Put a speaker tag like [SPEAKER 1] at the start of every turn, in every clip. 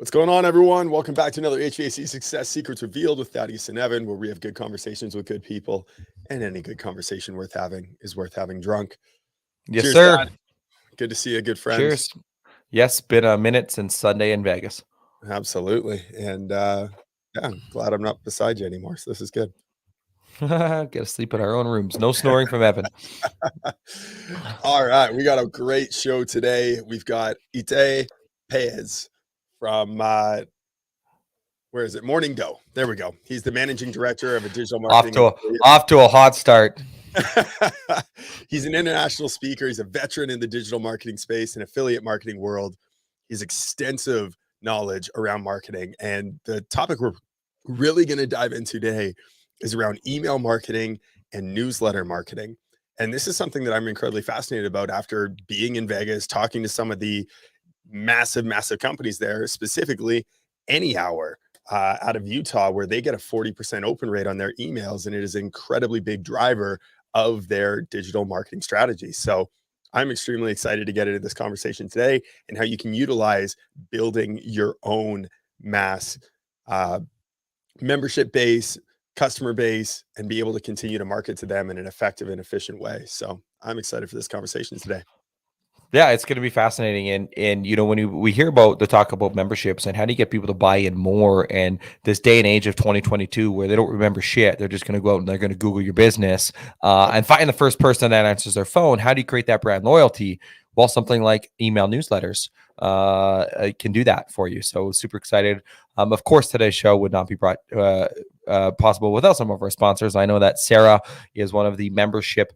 [SPEAKER 1] What's going on, everyone? Welcome back to another HVAC Success Secrets Revealed with Thaddeus and Evan, where we have good conversations with good people, and any good conversation worth having is worth having drunk.
[SPEAKER 2] Yes,
[SPEAKER 1] Cheers,
[SPEAKER 2] sir.
[SPEAKER 1] Thad. Good to see you, good friend.
[SPEAKER 2] Cheers. Yes, been a minute since Sunday in Vegas.
[SPEAKER 1] Absolutely. And yeah, I'm glad I'm not beside you anymore, so this is good.
[SPEAKER 2] Get to sleep in our own rooms. No snoring from Evan.
[SPEAKER 1] All right, we got a great show today. We've got Itay from where is it? Morning Go. There we go. He's the managing director of a digital marketing.
[SPEAKER 2] Off to a hot start.
[SPEAKER 1] He's an international speaker. He's a veteran in the digital marketing space and affiliate marketing world. He has extensive knowledge around marketing. And the topic we're really going to dive into today is around email marketing and newsletter marketing. And this is something that I'm incredibly fascinated about after being in Vegas, talking to some of the massive companies there, specifically Anyhour out of Utah, where they get a 40% open rate on their emails. And it is an incredibly big driver of their digital marketing strategy. So I'm extremely excited to get into this conversation today and how you can utilize building your own mass membership base, customer base, and be able to continue to market to them in an effective and efficient way. So I'm excited for this conversation today.
[SPEAKER 2] Yeah, it's going to be fascinating. And you know, when we hear about the talk about memberships and how do you get people to buy in more, and this day and age of 2022 where they don't remember shit, they're just going to go out and they're going to Google your business and find the first person that answers their phone. How do you create that brand loyalty? Well, something like email newsletters can do that for you. So super excited. Of course, today's show would not be brought possible without some of our sponsors. I know that Sarah is one of the membership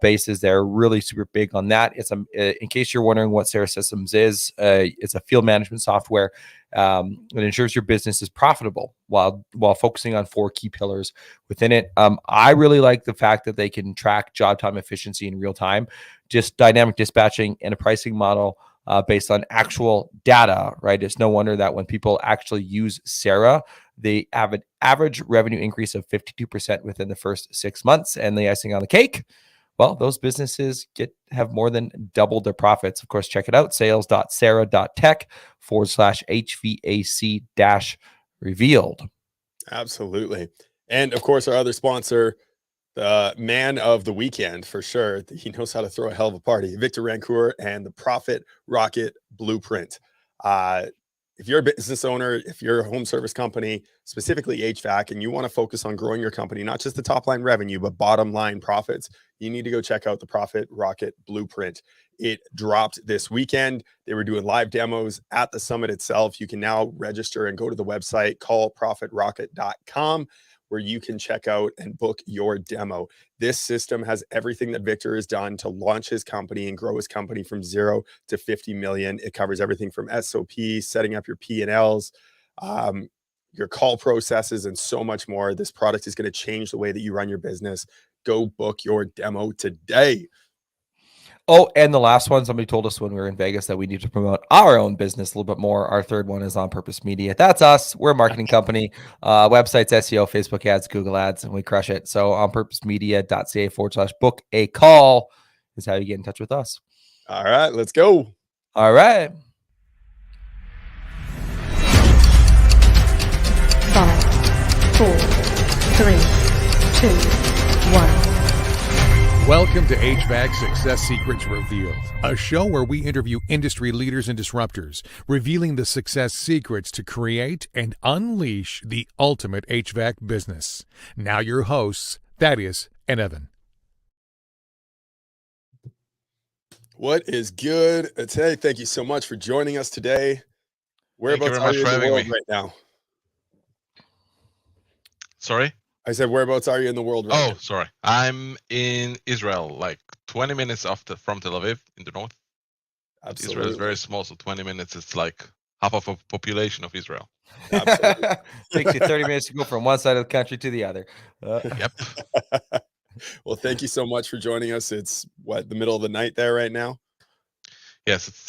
[SPEAKER 2] bases. They're really super big on that. It's in case you're wondering what Sarah Systems is, it's a field management software. It ensures your business is profitable while focusing on 4 key pillars within it. I really like the fact that they can track job time efficiency in real time, just dynamic dispatching and a pricing model based on actual data, right? It's no wonder that when people actually use Sarah, they have an average revenue increase of 52% within the first 6 months. And the icing on the cake, well, those businesses have more than doubled their profits. Of course, check it out, sales.sarah.tech/HVAC-revealed.
[SPEAKER 1] Absolutely. And of course, our other sponsor, the man of the weekend for sure. He knows how to throw a hell of a party. Victor Rancourt and the Profit Rocket Blueprint. If you're a business owner, if you're a home service company, specifically HVAC, and you want to focus on growing your company, not just the top line revenue, but bottom line profits, you need to go check out the Profit Rocket Blueprint. It dropped this weekend. They were doing live demos at the summit itself. You can now register and go to the website, callprofitrocket.com, where you can check out and book your demo. This system has everything that Victor has done to launch his company and grow his company from 0 to 50 million. It covers everything from SOP, setting up your P&Ls, your call processes, and so much more. This product is going to change the way that you run your business. Go book your demo today.
[SPEAKER 2] Oh, and the last one, somebody told us when we were in Vegas that we need to promote our own business a little bit more. Our third one is On Purpose Media. That's us. We're a marketing company. Websites, SEO, Facebook ads, Google ads, and we crush it. So onpurposemedia.ca/book a call is how you get in touch with us.
[SPEAKER 1] All right, let's go.
[SPEAKER 2] All right.
[SPEAKER 3] 5, 4, 3, 2, 1.
[SPEAKER 4] Welcome to HVAC Success Secrets Revealed, a show where we interview industry leaders and disruptors, revealing the success secrets to create and unleash the ultimate HVAC business. Now your hosts, Thaddeus and Evan.
[SPEAKER 1] What is good? Itay, thank you so much for joining us today. Whereabouts are you in the world right now?
[SPEAKER 5] Sorry?
[SPEAKER 1] I said, whereabouts are you in the world right now?
[SPEAKER 5] Oh, sorry. I'm in Israel, like 20 minutes from Tel Aviv in the north.
[SPEAKER 1] Absolutely.
[SPEAKER 5] Israel is very small, so 20 minutes is like half of a population of Israel.
[SPEAKER 2] Absolutely. Takes you 30 minutes to go from one side of the country to the other.
[SPEAKER 5] Yep.
[SPEAKER 1] Well, thank you so much for joining us. It's the middle of the night there right now?
[SPEAKER 5] Yes, it's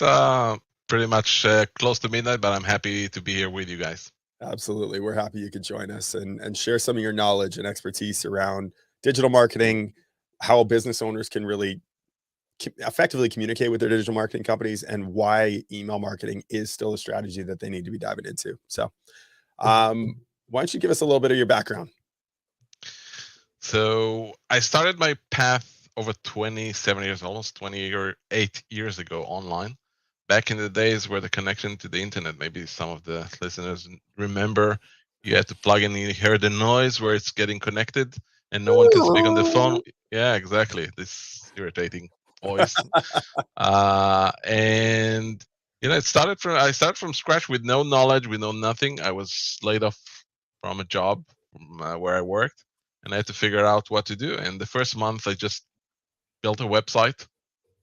[SPEAKER 5] pretty much close to midnight, but I'm happy to be here with you guys.
[SPEAKER 1] Absolutely. We're happy you could join us and share some of your knowledge and expertise around digital marketing, how business owners can really effectively communicate with their digital marketing companies, and why email marketing is still a strategy that they need to be diving into. So why don't you give us a little bit of your background?
[SPEAKER 5] So I started my path over 27 years, almost 28 years ago online. Back in the days where the connection to the internet, maybe some of the listeners remember, you had to plug in, you hear the noise where it's getting connected and no one can speak on the phone. Yeah, exactly. This irritating voice. And I started from scratch with no knowledge, with no nothing. I was laid off from a job where I worked, and I had to figure out what to do. And the first month, I just built a website,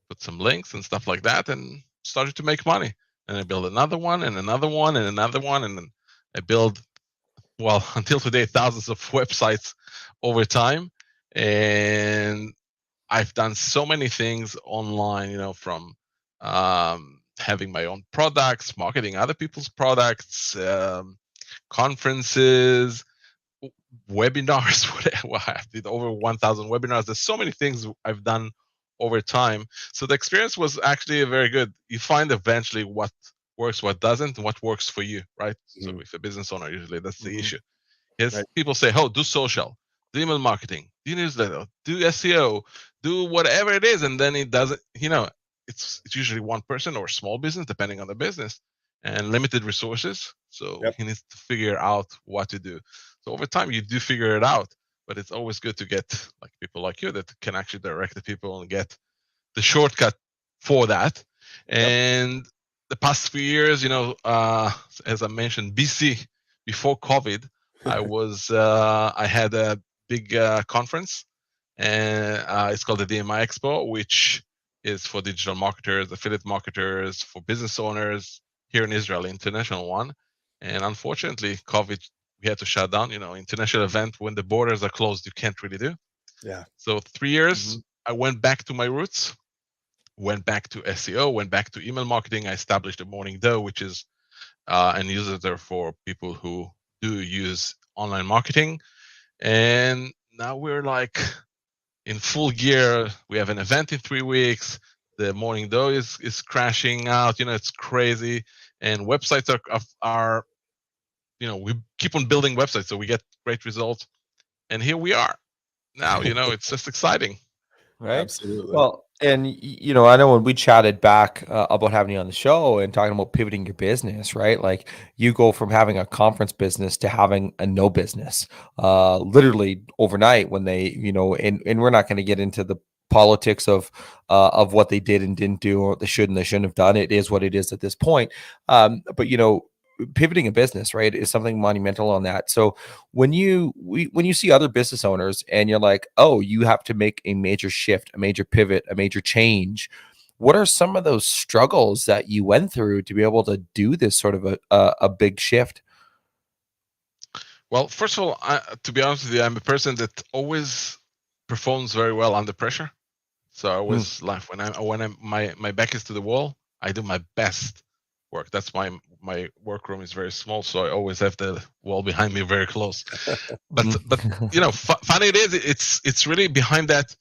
[SPEAKER 5] put some links and stuff like that, and started to make money. And I built another one and another one and another one, and then I built, well, until today, thousands of websites over time. And I've done so many things online, from having my own products, marketing other people's products, conferences, webinars. I did over 1,000 webinars. There's so many things I've done over time. So the experience was actually very good. You find eventually what works, what doesn't, and what works for you, right? So if a business owner, usually that's the issue. Yes, people say, "Oh, do social, do email marketing, do newsletter, do SEO, do whatever it is," and then it doesn't. It's usually one person or small business, depending on the business, and limited resources. So he needs to figure out what to do. So over time, you do figure it out, but it's always good to get like people like you that can actually direct the people and get the shortcut for that. And the past few years, as I mentioned, before COVID, I had a big conference, and it's called the DMI Expo, which is for digital marketers, affiliate marketers, for business owners here in Israel, international one. And unfortunately, COVID, we had to shut down. International event, when the borders are closed, you can't really do.
[SPEAKER 1] Yeah.
[SPEAKER 5] So 3 years, I went back to my roots, went back to SEO, went back to email marketing. I established a Morning Doe, which is a newsletter for people who do use online marketing. And now we're like in full gear. We have an event in 3 weeks. The Morning Doe is crashing out. It's crazy. And websites are we keep on building websites, so we get great results. And here we are now. It's just exciting.
[SPEAKER 2] Right.
[SPEAKER 1] Absolutely.
[SPEAKER 2] Well, and I know when we chatted back about having you on the show and talking about pivoting your business, right? Like you go from having a conference business to having a no business, literally overnight when they, and we're not going to get into the politics of what they did and didn't do, or they should and they shouldn't have done. It is what it is at this point. But pivoting a business, right, is something monumental on that. So when you see other business owners and you're like, oh, you have to make a major shift, a major pivot, a major change, what are some of those struggles that you went through to be able to do this sort of a big shift?
[SPEAKER 5] Well, first of all, to be honest with you, I'm a person that always performs very well under pressure. So I always laugh when my back is to the wall. I do my best work. That's my workroom is very small, so I always have the wall behind me very close. But funny it is, it's really behind that.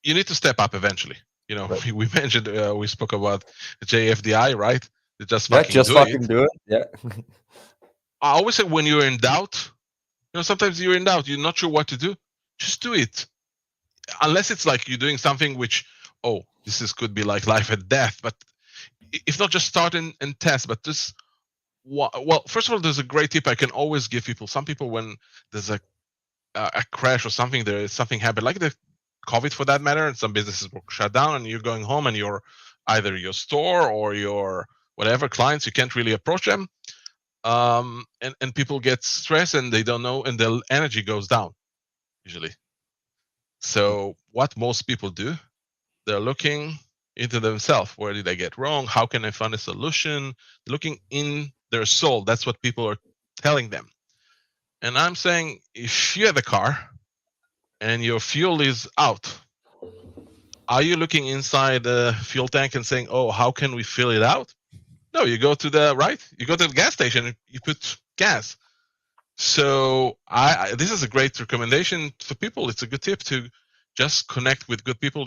[SPEAKER 5] You need to step up eventually. We mentioned we spoke about JFDI, right? Just fucking
[SPEAKER 2] do it. Yeah.
[SPEAKER 5] I always say when you're in doubt, sometimes you're in doubt, you're not sure what to do, just do it. Unless it's like you're doing something which, could be like life and death, but if not, just start and test. But this, well, first of all, there's a great tip I can always give people. Some people, when there's a crash or something, there is something happened, like the COVID for that matter, and some businesses were shut down, and you're going home, and you're either your store or your whatever clients, you can't really approach them, and people get stressed and they don't know, and their energy goes down usually. So what most people do, they're looking into themselves. Where did I get wrong? How can I find a solution? Looking in their soul. That's what people are telling them. And I'm saying, if you have a car and your fuel is out, are you looking inside the fuel tank and saying, oh, how can we fill it out? No, you go to the gas station and you put gas. So this is a great recommendation for people. It's a good tip to just connect with good people.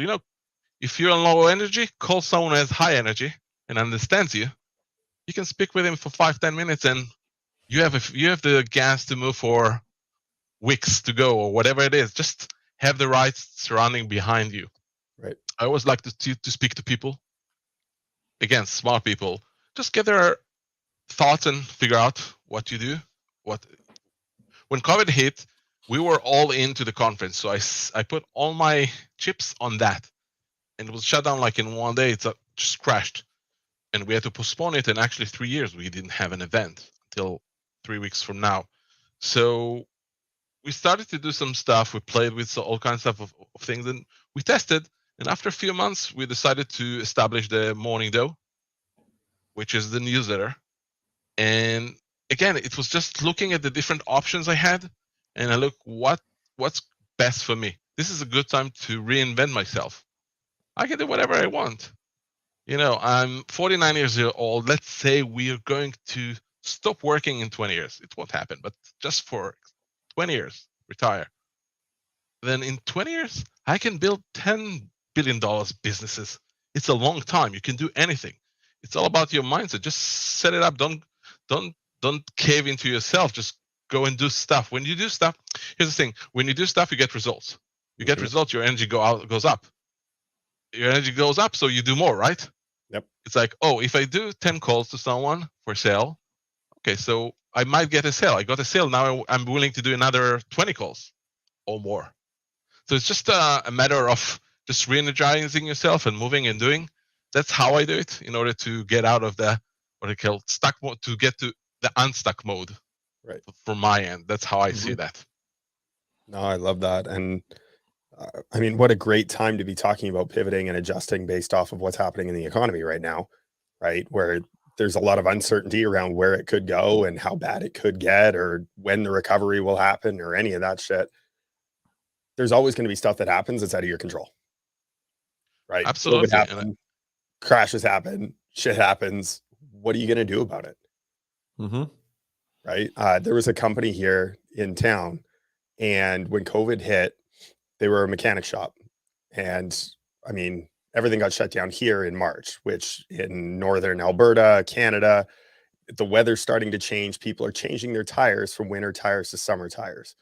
[SPEAKER 5] If you're on low energy, call someone who has high energy and understands you. You can speak with him for 5-10 minutes, and you have the gas to move for weeks to go or whatever it is. Just have the right surrounding behind you.
[SPEAKER 1] Right. I
[SPEAKER 5] always like to speak to people. Again, smart people. Just get their thoughts and figure out what you do. When COVID hit, we were all into the conference, so I put all my chips on that, and it was shut down like in one day. It's just crashed, and we had to postpone it. And actually, 3 years we didn't have an event until 3 weeks from now. So we started to do some stuff. We played with all kinds of things, and we tested. And after a few months, we decided to establish the Morning Dough, which is the newsletter. And again, it was just looking at the different options I had, and I look what's best for me. This is a good time to reinvent myself. I can do whatever I want. I'm 49 years old. Let's say we are going to stop working in 20 years. It won't happen, but just for 20 years, retire. Then in 20 years, I can build $10 billion businesses. It's a long time. You can do anything. It's all about your mindset. Just set it up. Don't cave into yourself. Just go and do stuff. When you do stuff, here's the thing. When you do stuff, you get results. You get results, your energy goes up. Your energy goes up, so you do more, right?
[SPEAKER 1] Yep.
[SPEAKER 5] It's like, if I do 10 calls to someone for sale, okay, so I might get a sale. I got a sale. Now I'm willing to do another 20 calls or more. So it's just a matter of just re-energizing yourself and moving and doing. That's how I do it in order to get out of the what I call stuck mode, to get to the unstuck mode.
[SPEAKER 1] Right.
[SPEAKER 5] From my end, that's how I see that.
[SPEAKER 1] No, I love that. And I mean, what a great time to be talking about pivoting and adjusting based off of what's happening in the economy right now, right? Where there's a lot of uncertainty around where it could go and how bad it could get or when the recovery will happen or any of that shit. There's always going to be stuff that happens that's out of your control, right?
[SPEAKER 5] Absolutely.
[SPEAKER 1] Crashes happen, shit happens. What are you going to do about it?
[SPEAKER 2] Mm-hmm.
[SPEAKER 1] Right. There was a company here in town, and when COVID hit, they were a mechanic shop. And I mean, everything got shut down here in March, which in northern Alberta, Canada, the weather's starting to change. People are changing their tires from winter tires to summer tires.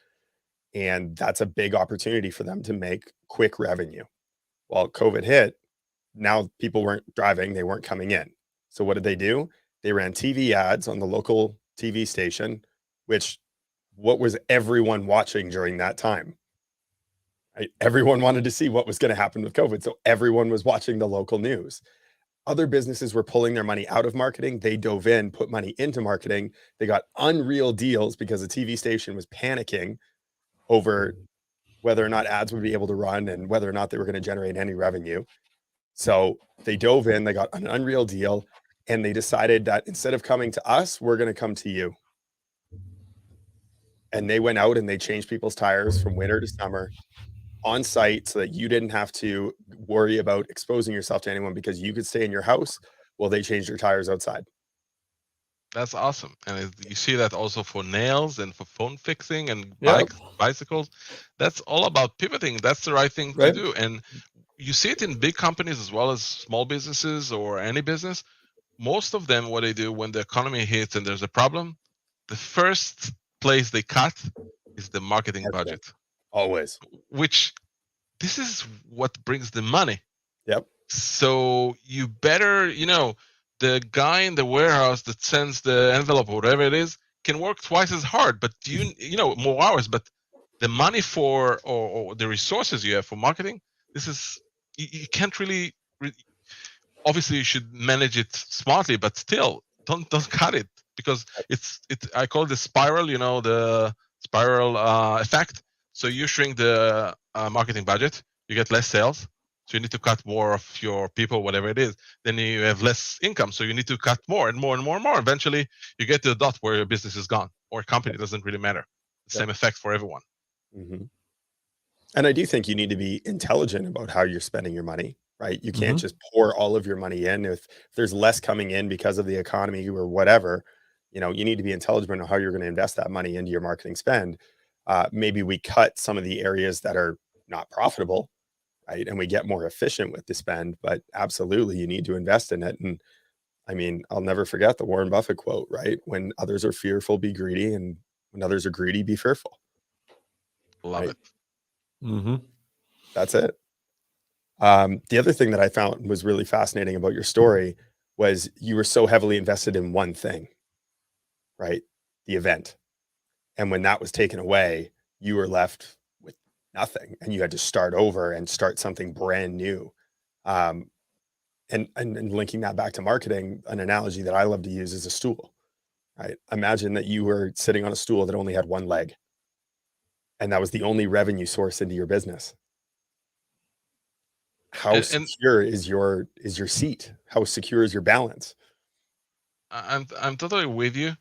[SPEAKER 1] And that's a big opportunity for them to make quick revenue. Well, COVID hit, now people weren't driving, they weren't coming in. So what did they do? They ran TV ads on the local TV station, what was everyone watching during that time? Right? Everyone wanted to see what was going to happen with COVID. So everyone was watching the local news. Other businesses were pulling their money out of marketing. They dove in, put money into marketing. They got unreal deals because the TV station was panicking over whether or not ads would be able to run and whether or not they were going to generate any revenue. So they dove in, they got an unreal deal, and they decided that instead of coming to us, we're going to come to you. And they went out and they changed people's tires from winter to summer on site so that you didn't have to worry about exposing yourself to anyone because you could stay in your house while they changed your tires outside.
[SPEAKER 5] That's awesome. And you see that also for nails and for phone fixing and bicycles. That's all about pivoting. That's the right thing to do. And you see it in big companies as well as small businesses or any business. Most of them, what they do when the economy hits and there's a problem, the first place they cut is the marketing budget.
[SPEAKER 1] Always.
[SPEAKER 5] Which this is what brings the money.
[SPEAKER 1] Yep.
[SPEAKER 5] So you better, the guy in the warehouse that sends the envelope or whatever it is can work twice as hard, but more hours. But the money for or the resources you have for marketing, this is you can't really. Obviously, you should manage it smartly, but still, don't cut it because it's I call it the spiral. The spiral effect. So you shrink the marketing budget, you get less sales. So you need to cut more of your people, whatever it is. Then you have less income. So you need to cut more and more and more and more. Eventually, you get to the dot where your business is gone or company. It doesn't really matter. The same effect for everyone.
[SPEAKER 1] Mm-hmm. And I do think you need to be intelligent about how you're spending your money, right? You can't just pour all of your money in. If there's less coming in because of the economy or whatever, you need to be intelligent on how you're going to invest that money into your marketing spend. Maybe we cut some of the areas that are not profitable. right? And we get more efficient with the spend, but absolutely you need to invest in it. And I mean, I'll never forget the Warren Buffett quote, right? When others are fearful, be greedy, and when others are greedy, be fearful.
[SPEAKER 5] Love
[SPEAKER 1] Right?
[SPEAKER 5] it.
[SPEAKER 2] Mm-hmm.
[SPEAKER 1] That's it. The other thing that I found was really fascinating about your story was you were so heavily invested in one thing, right? The event. And when that was taken away, you were left with nothing and you had to start over and start something brand new. And linking that back to marketing, an analogy that I love to use is a stool, right? Imagine that you were sitting on a stool that only had one leg and that was the only revenue source into your business. How
[SPEAKER 5] And
[SPEAKER 1] secure is your seat? How secure is your balance?
[SPEAKER 5] I'm totally with you.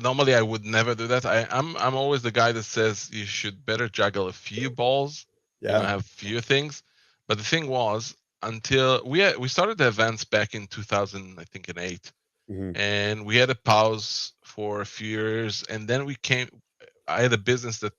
[SPEAKER 5] Normally, I would never do that. I'm always the guy that says you should better juggle a few balls. You know,
[SPEAKER 1] Yeah.
[SPEAKER 5] have few things. But the thing was, until we started the events back in 2000, I think in 8,
[SPEAKER 1] Mhm.
[SPEAKER 5] and we had a pause for a few years, and then I had a business that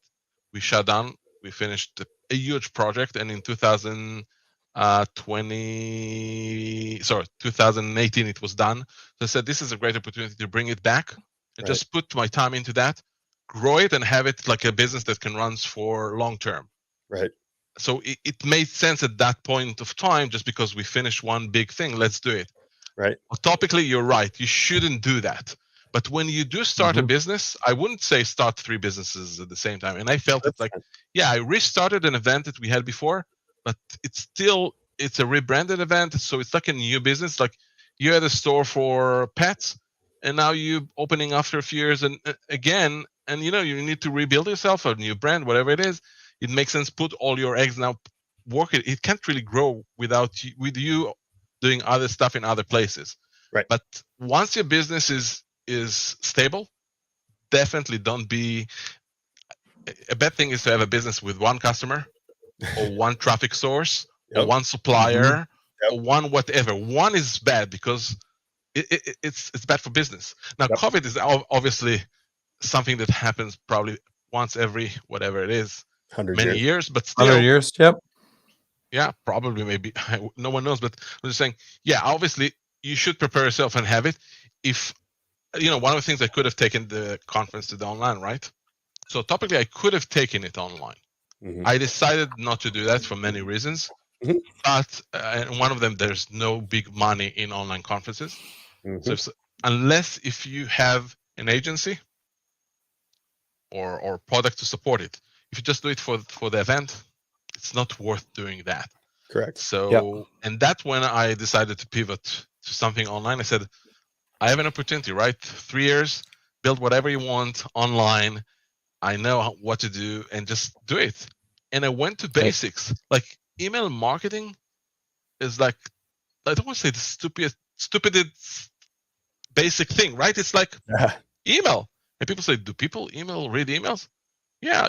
[SPEAKER 5] we shut down. We finished a huge project, and in 2018 it was done. So I said, this is a great opportunity to bring it back and
[SPEAKER 1] Right.
[SPEAKER 5] just put my time into that, grow it, and have it like a business that can run for long term.
[SPEAKER 1] Right.
[SPEAKER 5] So it made sense at that point of time, just because we finished one big thing, let's do it.
[SPEAKER 1] Right.
[SPEAKER 5] Topically, you're right. You shouldn't do that. But when you do start a business, I wouldn't say start 3 businesses at the same time. And I felt it's like, yeah, I restarted an event that we had before, but it's a rebranded event. So it's like a new business. Like you had a store for pets and now you opening after a few years and again, and you need to rebuild yourself, a new brand, whatever it is. It makes sense. Put all your eggs now, work it. It can't really grow with you doing other stuff in other places.
[SPEAKER 1] Right.
[SPEAKER 5] But once your business is stable, definitely don't be. A bad thing is to have a business with one customer or one traffic source or
[SPEAKER 1] Yep.
[SPEAKER 5] one supplier
[SPEAKER 1] Yep.
[SPEAKER 5] or one whatever. One is bad because it's bad for business. Now,
[SPEAKER 1] Yep.
[SPEAKER 5] COVID is obviously something that happens probably once every whatever it is,
[SPEAKER 1] 100
[SPEAKER 5] many
[SPEAKER 1] years.
[SPEAKER 5] years, but
[SPEAKER 2] 100
[SPEAKER 5] still,
[SPEAKER 2] years. Yep.
[SPEAKER 5] yeah, probably, maybe no one knows. But I'm just saying, yeah, obviously you should prepare yourself and have it. If one of the things I could have taken the conference to the online, right? So topically, I could have taken it online.
[SPEAKER 1] Mhm.
[SPEAKER 5] I decided not to do that for many reasons.
[SPEAKER 1] Mhm.
[SPEAKER 5] But and one of them, there's no big money in online conferences.
[SPEAKER 1] Mhm.
[SPEAKER 5] So unless if you have an agency or product to support it, if you just do it for the event, it's not worth doing that.
[SPEAKER 1] Correct.
[SPEAKER 5] So, and that's when I decided to pivot to something online. I said, I have an opportunity, right? 3 years, build whatever you want online. I know what to do and just do it. And I went to basics. Like email marketing is like, I don't want to say the stupidest basic thing, right? It's like email. And people say, do people read emails? Yeah,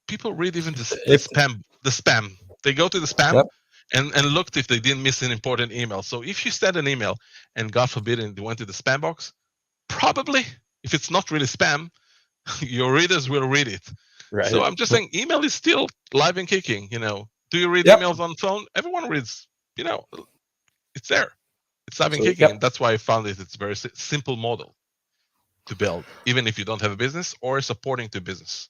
[SPEAKER 5] people read even the spam. They go to the spam and looked if they didn't miss an important email. So if you send an email and God forbid and they went to the spam box, probably if it's not really spam, your readers will read it.
[SPEAKER 1] Right.
[SPEAKER 5] So I'm just saying email is still live and kicking. Do you read emails on phone? Everyone reads, it's there. It's live and kicking. And that's why I found it's a very simple model to build, even if you don't have a business or supporting to business.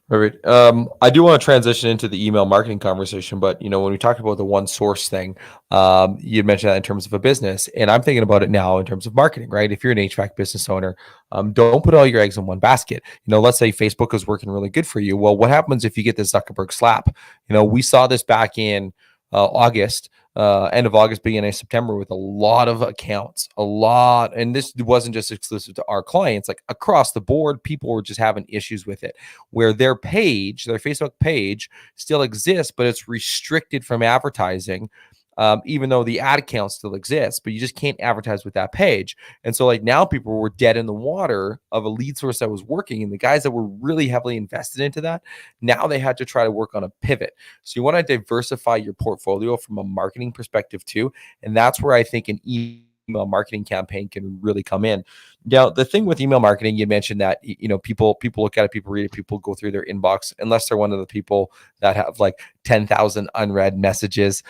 [SPEAKER 2] Perfect. I do want to transition into the email marketing conversation, but when we talked about the one source thing, you mentioned that in terms of a business, and I'm thinking about it now in terms of marketing, right? If you're an HVAC business owner, don't put all your eggs in one basket. Let's say Facebook is working really good for you. Well, what happens if you get the Zuckerberg slap? We saw this back in August. End of August, beginning of September, with a lot of accounts, and this wasn't just exclusive to our clients, like across the board, people were just having issues with it, where their Facebook page still exists, but it's restricted from advertising, even though the ad account still exists, but you just can't advertise with that page. And so now people were dead in the water of a lead source that was working, and the guys that were really heavily invested into that, now they had to try to work on a pivot. So you want to diversify your portfolio from a marketing perspective too. And that's where I think an email email marketing campaign can really come in. Now, the thing with email marketing, you mentioned that, you know, people look at it, people read it, people go through their inbox, unless they're one of the people that have like 10,000 unread messages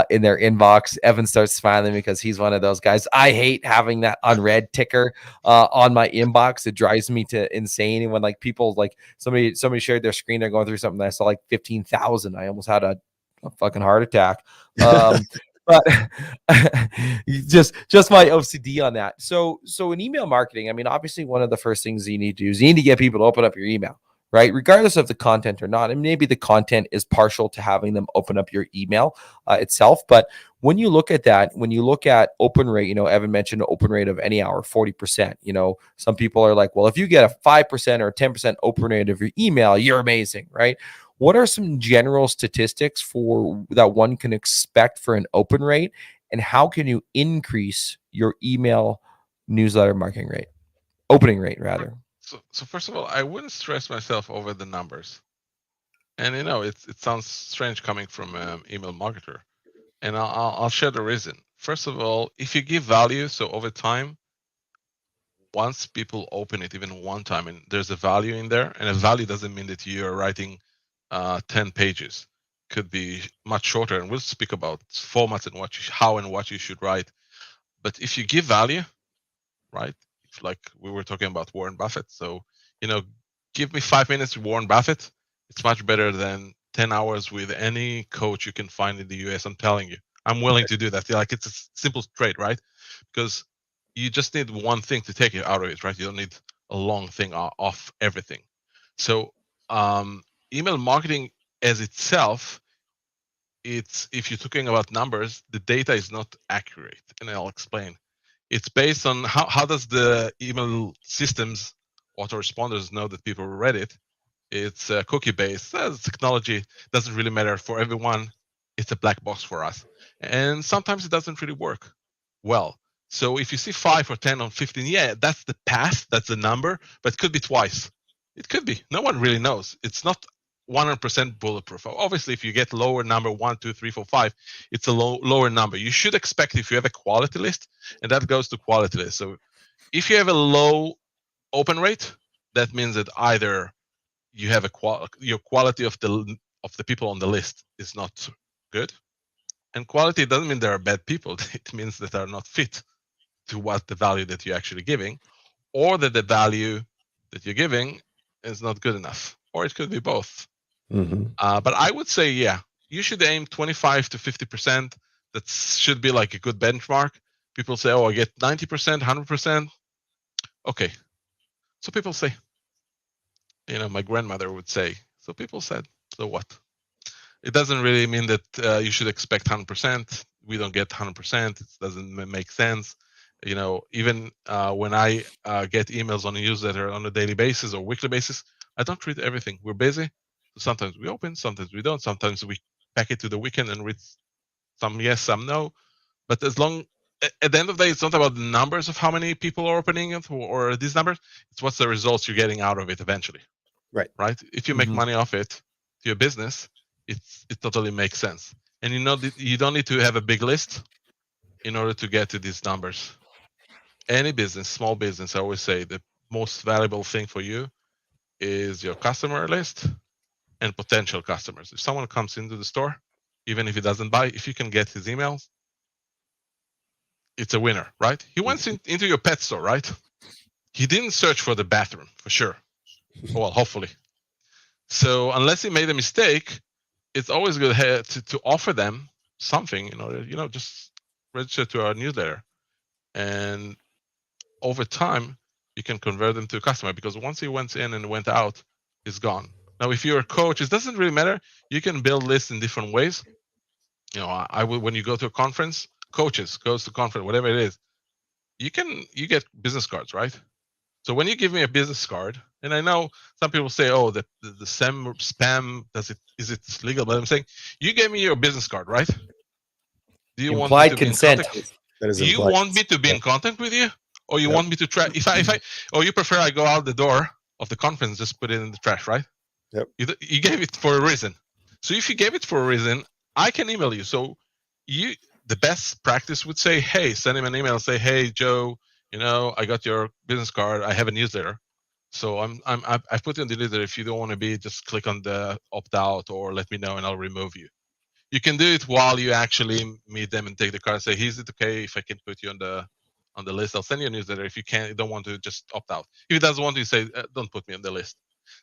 [SPEAKER 2] in their inbox. Evan starts smiling because he's one of those guys. I hate having that unread ticker on my inbox. It drives me to insane. And when like people, like somebody shared their screen, they're going through something that I saw like 15,000. I almost had a fucking heart attack. But just my OCD on that. So in email marketing, I mean, obviously one of the first things you need to do is you need to get people to open up your email, right? Regardless of the content or not. And maybe the content is partial to having them open up your email itself. But when you look at that, when you look at open rate, you know, Evan mentioned an open rate of any hour, 40%. You know, some people are like, well, if you get a 5% or a 10% open rate of your email, you're amazing, right? What are some general statistics for that one can expect for an open rate, and how can you increase your email newsletter marketing rate, opening rate rather?
[SPEAKER 5] So first of all, I wouldn't stress myself over the numbers. And you know, it sounds strange coming from an email marketer, and I'll share the reason. First of all, if you give value, so over time, once people open it even one time, and there's a value in there, and a value doesn't mean that you're writing 10 pages. Could be much shorter, and we'll speak about formats and how and what you should write. But if you give value, right? If, like we were talking about Warren Buffett, so you know, give me 5 minutes with Warren Buffett. It's much better than 10 hours with any coach you can find in the US. I'm telling you, I'm willing to do that. Like, it's a simple trade, right? Because you just need one thing to take it out of it, right? You don't need a long thing off everything. So email marketing as itself, it's, if you're talking about numbers, the data is not accurate, and I'll explain. It's based on how does the email systems, autoresponders, know that people read it. It's cookie based. Technology doesn't really matter for everyone. It's a black box for us, and sometimes it doesn't really work well. So if you see 5 or 10 or 15, yeah, that's the path, that's the number, but it could be twice. It could be. No one really knows. It's not 100% bulletproof. Obviously, if you get lower number 1, 2, 3, 4, 5, it's a lower number. You should expect, if you have a quality list, and that goes to quality list. So if you have a low open rate, that means that either you have your quality of the people on the list is not good, and quality doesn't mean there are bad people. It means that they're not fit to what the value that you're actually giving, or that the value that you're giving is not good enough, or it could be both. But I would say, yeah, you should aim 25 to 50%. That should be like a good benchmark. People say, oh, I get 90%, 100%. Okay. So people say, you know, my grandmother would say, so people said, so what? It doesn't really mean that you should expect 100%. We don't get 100%. It doesn't make sense. You know, even when I get emails on a newsletter on a daily basis or weekly basis, I don't read everything. We're busy. So sometimes we open, sometimes we don't. Sometimes we pack it to the weekend and read some yes, some no. But as long, at the end of the day, it's not about the numbers of how many people are opening it or these numbers. It's what's the results you're getting out of it eventually. Right. If you make money off it to your business, it totally makes sense. And you know, you don't need to have a big list in order to get to these numbers. Any business, small business, I always say the most valuable thing for you is your customer list and potential customers. If someone comes into the store, even if he doesn't buy, if you can get his emails, it's a winner, right? He went into your pet store, right? He didn't search for the bathroom, for sure. Well, hopefully. So unless he made a mistake, it's always good to offer them something in order, you know, just register to our newsletter. And over time, you can convert them to a customer, because once he went in and went out, he's gone. Now, if you're a coach, it doesn't really matter. You can build lists in different ways. You know, I will, when you go to a conference, coaches goes to conference, whatever it is, you get business cards, right? So when you give me a business card, and I know some people say, oh, the spam, is it legal? But I'm saying, you gave me your business card, right? Do you
[SPEAKER 2] Implied
[SPEAKER 5] want me to
[SPEAKER 2] consent.
[SPEAKER 5] be in contact?
[SPEAKER 1] That is
[SPEAKER 5] Do you
[SPEAKER 1] implied.
[SPEAKER 5] want me to be in contact with you? Or you want me to try, if I, or you prefer I go out the door of the conference, just put it in the trash, right?
[SPEAKER 1] Yep.
[SPEAKER 5] You gave it for a reason. So if you gave it for a reason, I can email you. So the best practice would say, hey, send him an email, say, hey, Joe, I got your business card. I have a newsletter. So I've put in the newsletter. If you don't want to be, just click on the opt out or let me know and I'll remove you. You can do it while you actually meet them and take the card and say, is it okay if I can put you on the list? I'll send you a newsletter. If you don't want to, just opt out. If he doesn't want to, say, don't put me on the list.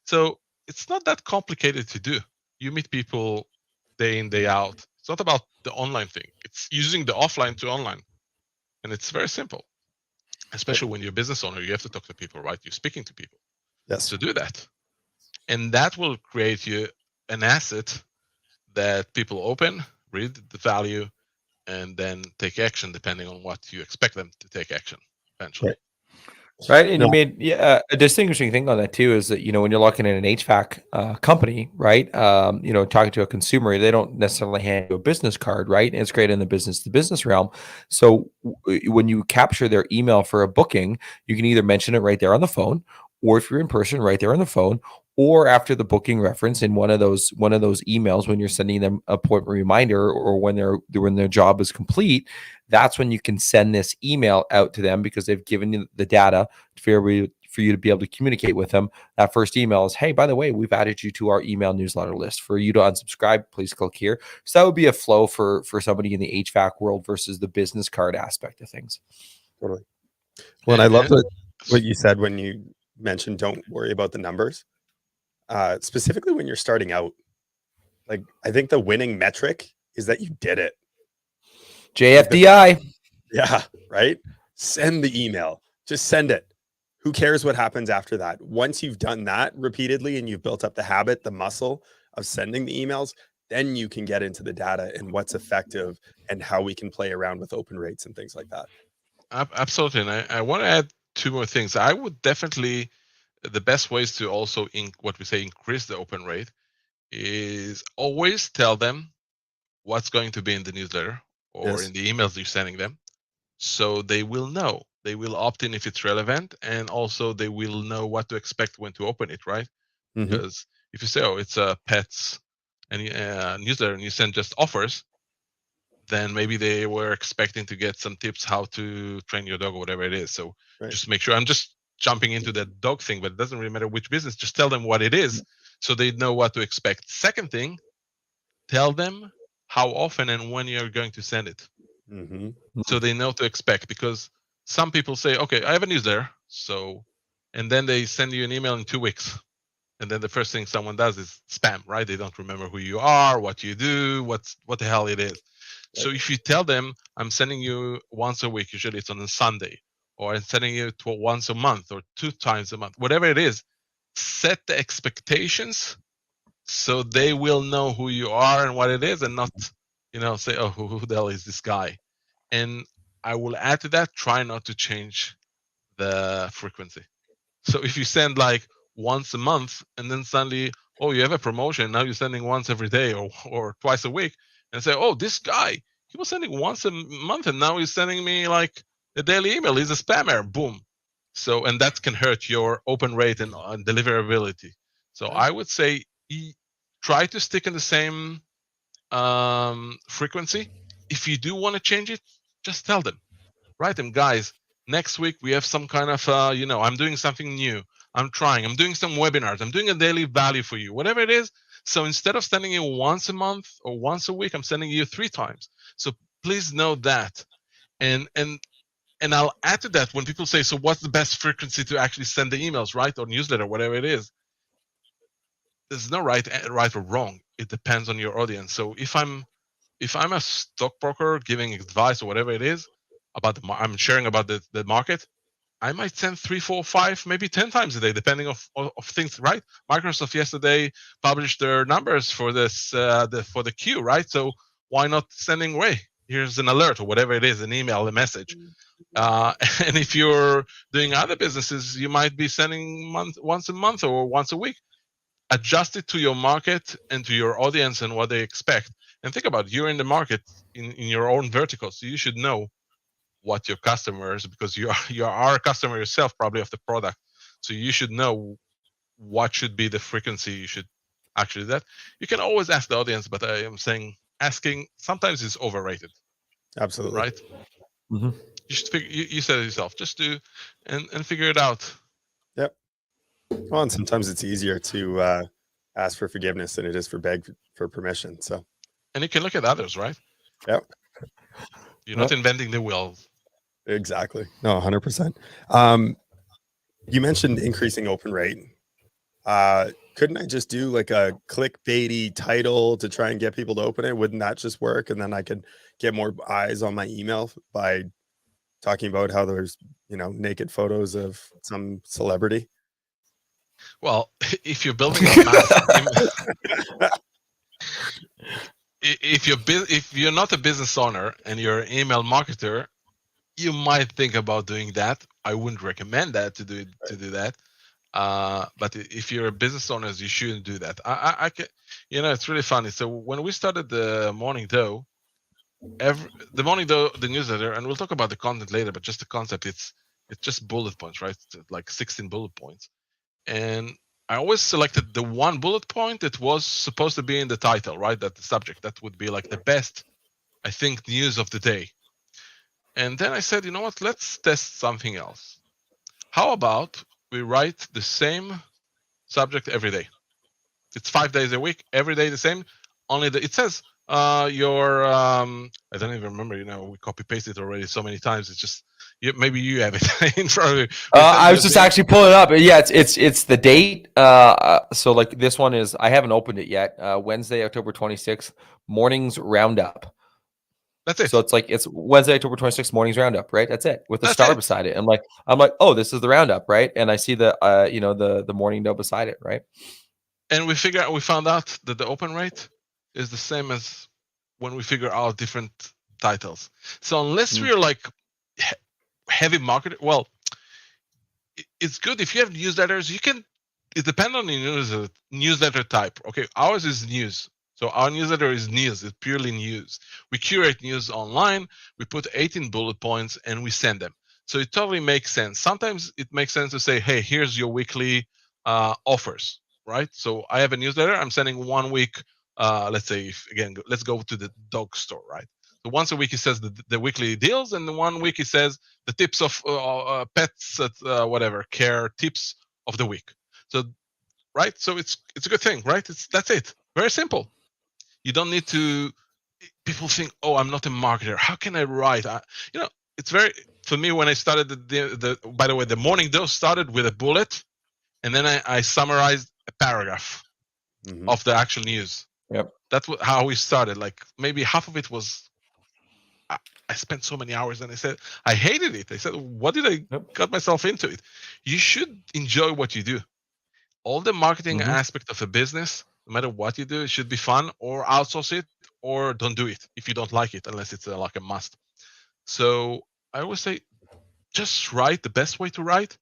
[SPEAKER 5] So it's not that complicated to do. You meet people day in, day out. It's not about the online thing. It's using the offline to online. And it's very simple. Especially when you're a business owner, you have to talk to people, right? You're speaking to people.
[SPEAKER 1] Yes.
[SPEAKER 5] To do that. And that will create you an asset that people open, read the value, and then take action depending on what you expect them to take action eventually.
[SPEAKER 2] Right. And you made a distinguishing thing on that too is that, when you're looking at an HVAC company, right, talking to a consumer, they don't necessarily hand you a business card, right? And it's great in the business to business realm. So when you capture their email for a booking, you can either mention it right there on the phone, or if you're in person, right there on the phone, or after the booking reference in one of those emails when you're sending them an appointment reminder, or when their job is complete. That's when you can send this email out to them because they've given you the data for you to be able to communicate with them. That first email is, hey, by the way, we've added you to our email newsletter list. For you to unsubscribe, please click here. So that would be a flow for somebody in the HVAC world versus the business card aspect of things.
[SPEAKER 1] Totally. Well, and I love what you said when you mentioned don't worry about the numbers. Specifically when you're starting out. Like, I think the winning metric is that you did it.
[SPEAKER 2] JFDI.
[SPEAKER 1] Yeah, right? Send the email. Just send it. Who cares what happens after that? Once you've done that repeatedly and you've built up the habit, the muscle of sending the emails, then you can get into the data and what's effective and how we can play around with open rates and things like that.
[SPEAKER 5] Absolutely. And I want to add two more things. I would definitely, the best ways to also increase the open rate is always tell them what's going to be in the newsletter or in the emails you're sending them. So they will know. They will opt in if it's relevant, and also they will know what to expect when to open it, right? Mm-hmm. Because if you say, it's a pets and newsletter and you send just offers, then maybe they were expecting to get some tips how to train your dog or whatever it is. So just make sure. I'm just jumping into that dog thing, but it doesn't really matter which business. Just tell them what it is so they know what to expect. Second thing, tell them how often and when you're going to send it. Mm-hmm. So they know to expect, because some people say, okay, I have a newsletter. And then they send you an email in 2 weeks. And then the first thing someone does is spam, right? They don't remember who you are, what you do, what the hell it is. Right. So if you tell them, I'm sending you once a week, usually it's on a Sunday, or I'm sending you once a month or 2 times a month, whatever it is, set the expectations so they will know who you are and what it is, and not, say, oh, who the hell is this guy? And I will add to that, try not to change the frequency. So if you send like once a month and then suddenly, you have a promotion, now you're sending once every day or twice a week, and say, this guy, he was sending once a month and now he's sending me like a daily email. He's a spammer. Boom. So, and that can hurt your open rate and deliverability. So I would say try to stick in the same frequency. If you do want to change it, just tell them. Write them, guys, next week we have some kind of, I'm doing something new. I'm doing some webinars. I'm doing a daily value for you, whatever it is. So instead of sending you once a month or once a week, I'm sending you 3 times. So please know that. And I'll add to that when people say, so what's the best frequency to actually send the emails, right? Or newsletter, whatever it is. There's no right or wrong. It depends on your audience. So if I'm a stockbroker giving advice or whatever it is about I'm sharing about the market, I might send 3, 4, 5, maybe 10 times a day, depending of things, right? Microsoft yesterday published their numbers for this for the Q, right? So why not sending away? Here's an alert or whatever it is, an email, a message. And if you're doing other businesses, you might be sending once a month or once a week. Adjust it to your market and to your audience and what they expect. And think about it, you're in the market in your own vertical, so you should know what your customers, because you are a customer yourself, probably of the product. So you should know what should be the frequency you should actually do that. You can always ask the audience, but I am saying asking sometimes is overrated.
[SPEAKER 1] Absolutely.
[SPEAKER 5] right?
[SPEAKER 2] Mm-hmm.
[SPEAKER 5] You should figure. You said it yourself. Just do and figure it out.
[SPEAKER 1] Yep. Well, and sometimes it's easier to ask for forgiveness than it is for beg for permission. So,
[SPEAKER 5] And you can look at others, right?
[SPEAKER 1] yep,
[SPEAKER 5] You're not inventing the wheel.
[SPEAKER 1] exactly. No, 100%. You mentioned increasing open rate. Couldn't I just do like a clickbaity title to try and get people to open it? Wouldn't that just work? And then I could get more eyes on my email by talking about how there's, naked photos of some celebrity.
[SPEAKER 5] Well, if you're building a massive, if you're not a business owner and you're an email marketer, you might think about doing that. I wouldn't recommend that to do that. But if you're a business owner, you shouldn't do that. I can, it's really funny. So when we started the Morning Dough, the newsletter, and we'll talk about the content later, but just the concept, it's just bullet points, right? Like 16 bullet points. And I always selected the one bullet point that was supposed to be in the title, right? That the subject, that would be like the best, I think, news of the day. And then I said, you know what? Let's test something else. How about we write the same subject every day? It's 5 days a week, every day the same. Only it says I don't even remember. We copy paste it already so many times. It's just maybe you have it in front of you.
[SPEAKER 2] I was just actually pulling it up. Yeah, it's the date. So like this one is, I haven't opened it yet. Wednesday, October 26th, mornings roundup.
[SPEAKER 5] That's it.
[SPEAKER 2] So it's Wednesday, October 26th, mornings roundup, right? That's it, with a star beside it. I'm like, oh, this is the roundup, right? And I see the the Morning Dough beside it, right?
[SPEAKER 5] And we found out that the open rate is the same as when we figure out different titles. So unless we're like heavy marketer, well, it's good if you have newsletters. It depends on the newsletter type. Okay, ours is news. So our newsletter is news. It's purely news. We curate news online. We put 18 bullet points and we send them. So it totally makes sense. Sometimes it makes sense to say, hey, here's your weekly offers, right? So I have a newsletter. I'm sending 1 week. Let's say, let's go to the dog store, right? So once a week he says the weekly deals, and 1 week he says the tips of pets at whatever care tips of the week. So, right? So it's a good thing, right? That's it. Very simple. You don't need to. People think, oh, I'm not a marketer. How can I write? It's very, for me, when I started by the way, the Morning Dough started with a bullet, and then I summarized a paragraph of the actual news.
[SPEAKER 2] Yep.
[SPEAKER 5] That's how we started. Like maybe half of it was, I spent so many hours, and I said, I hated it. I said, what did I got myself into it? You should enjoy what you do. All the marketing aspect of a business, no matter what you do, it should be fun, or outsource it, or don't do it if you don't like it, unless it's like a must. So I always say, just write. The best way to write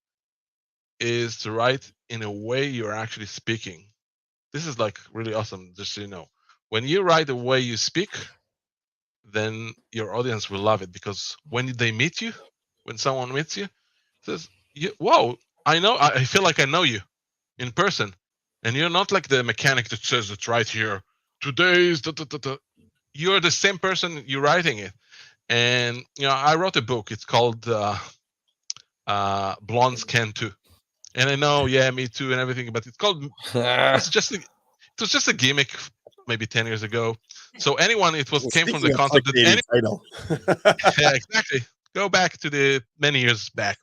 [SPEAKER 5] is to write in a way you're actually speaking. This is like really awesome, just so you know. When you write the way you speak, then your audience will love it, because when they meet you, when someone meets you, says, whoa, I feel like I know you in person. And you're not like the mechanic that says it's right here. Today's You're the same person. You're writing it. And I wrote a book. It's called Blondes Can Too. And I know, me too, and everything. But it's called. It was just a gimmick, maybe 10 years ago. So anyone, came from the concept that
[SPEAKER 1] title.
[SPEAKER 5] yeah, exactly. Go back to the many years back.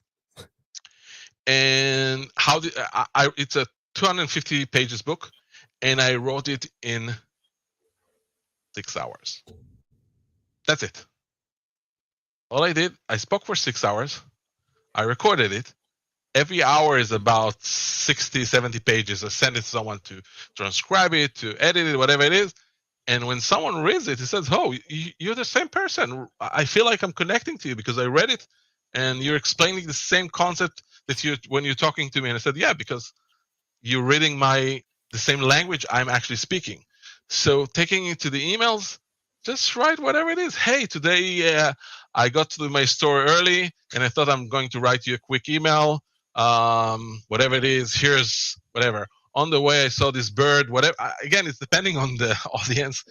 [SPEAKER 5] And how did it's a 250 pages book, and I wrote it in 6 hours. That's it. All I did, I spoke for 6 hours. I recorded it. Every hour is about 60, 70 pages. I send it to someone to transcribe it, to edit it, whatever it is. And when someone reads it, it says, oh, you're the same person. I feel like I'm connecting to you because I read it, and you're explaining the same concept that when you're talking to me. And I said, yeah, because you're reading the same language I'm actually speaking. So taking it to the emails, just write whatever it is. Hey, today I got to my store early, and I thought I'm going to write you a quick email. Whatever it is, here's whatever. On the way, I saw this bird, whatever. Again, it's depending on the audience.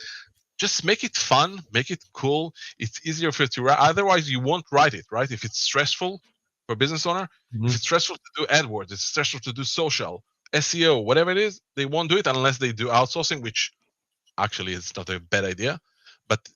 [SPEAKER 5] just make it fun, make it cool. It's easier for you to write. Otherwise, you won't write it, right? If it's stressful for a business owner, if it's stressful to do AdWords, it's stressful to do social, SEO, whatever it is, they won't do it unless they do outsourcing, which actually is not a bad idea. But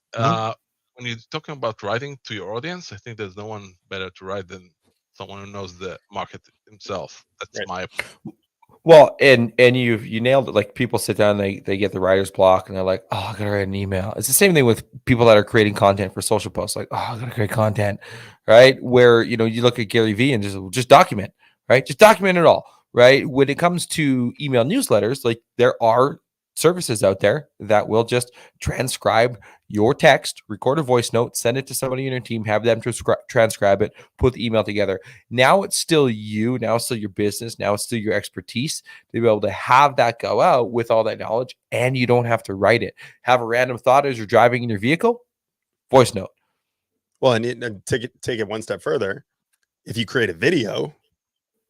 [SPEAKER 5] when you're talking about writing to your audience, I think there's no one better to write than someone who knows the market himself. That's
[SPEAKER 1] Right.
[SPEAKER 5] my opinion.
[SPEAKER 2] Well, and you nailed it. Like people sit down, they get the writer's block, and they're like, "Oh, I gotta write an email." It's the same thing with people that are creating content for social posts. Like, "Oh, I gotta create content," right? Where you look at Gary Vee and just document, right? Just document it all, right? When it comes to email newsletters, like there are services out there that will just transcribe your text, record a voice note, send it to somebody in your team, have them transcribe it, put the email together. Now it's still you. Now it's still your business. Now it's still your expertise to be able to have that go out with all that knowledge, and you don't have to write it. Have a random thought as you're driving in your vehicle, voice note.
[SPEAKER 1] Well, and take it one step further. If you create a video,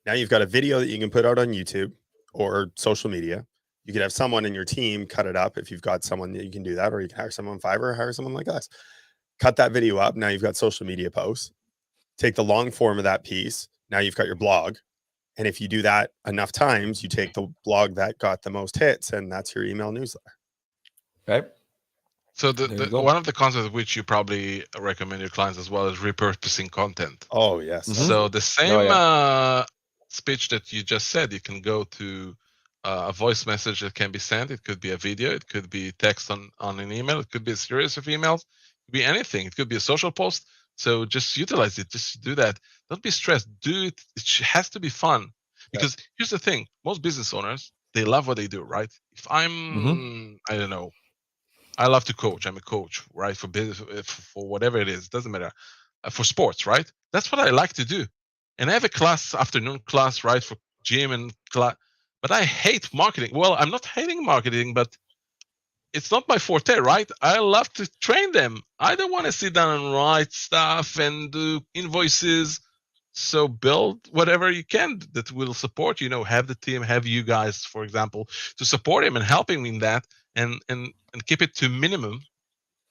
[SPEAKER 1] now you've got a video that you can put out on YouTube or social media. You could have someone in your team cut it up if you've got someone that you can do that, or you can hire someone on Fiverr, or hire someone like us. Cut that video up. Now you've got social media posts. Take the long form of that piece. Now you've got your blog. And if you do that enough times, you take the blog that got the most hits, and that's your email newsletter.
[SPEAKER 2] Right.
[SPEAKER 5] So one of the concepts which you probably recommend your clients as well is repurposing content.
[SPEAKER 1] Oh, yes.
[SPEAKER 5] So the same speech that you just said, you can go to a voice message that can be sent. It could be a video. It could be text on an email. It could be a series of emails. It could be anything. It could be a social post. So just utilize it. Just do that. Don't be stressed. Do it. It has to be fun. Because here's the thing. Most business owners, they love what they do, right? If I'm, I don't know, I love to coach. I'm a coach, right? For business, for whatever it is. Doesn't matter. For sports, right? That's what I like to do. And I have a afternoon class, right? For gym and class. But I hate marketing. Well, I'm not hating marketing, but it's not my forte, right? I love to train them. I don't want to sit down and write stuff and do invoices. So build whatever you can that will support, have the team, have you guys, for example, to support him and help him in that, and keep it to minimum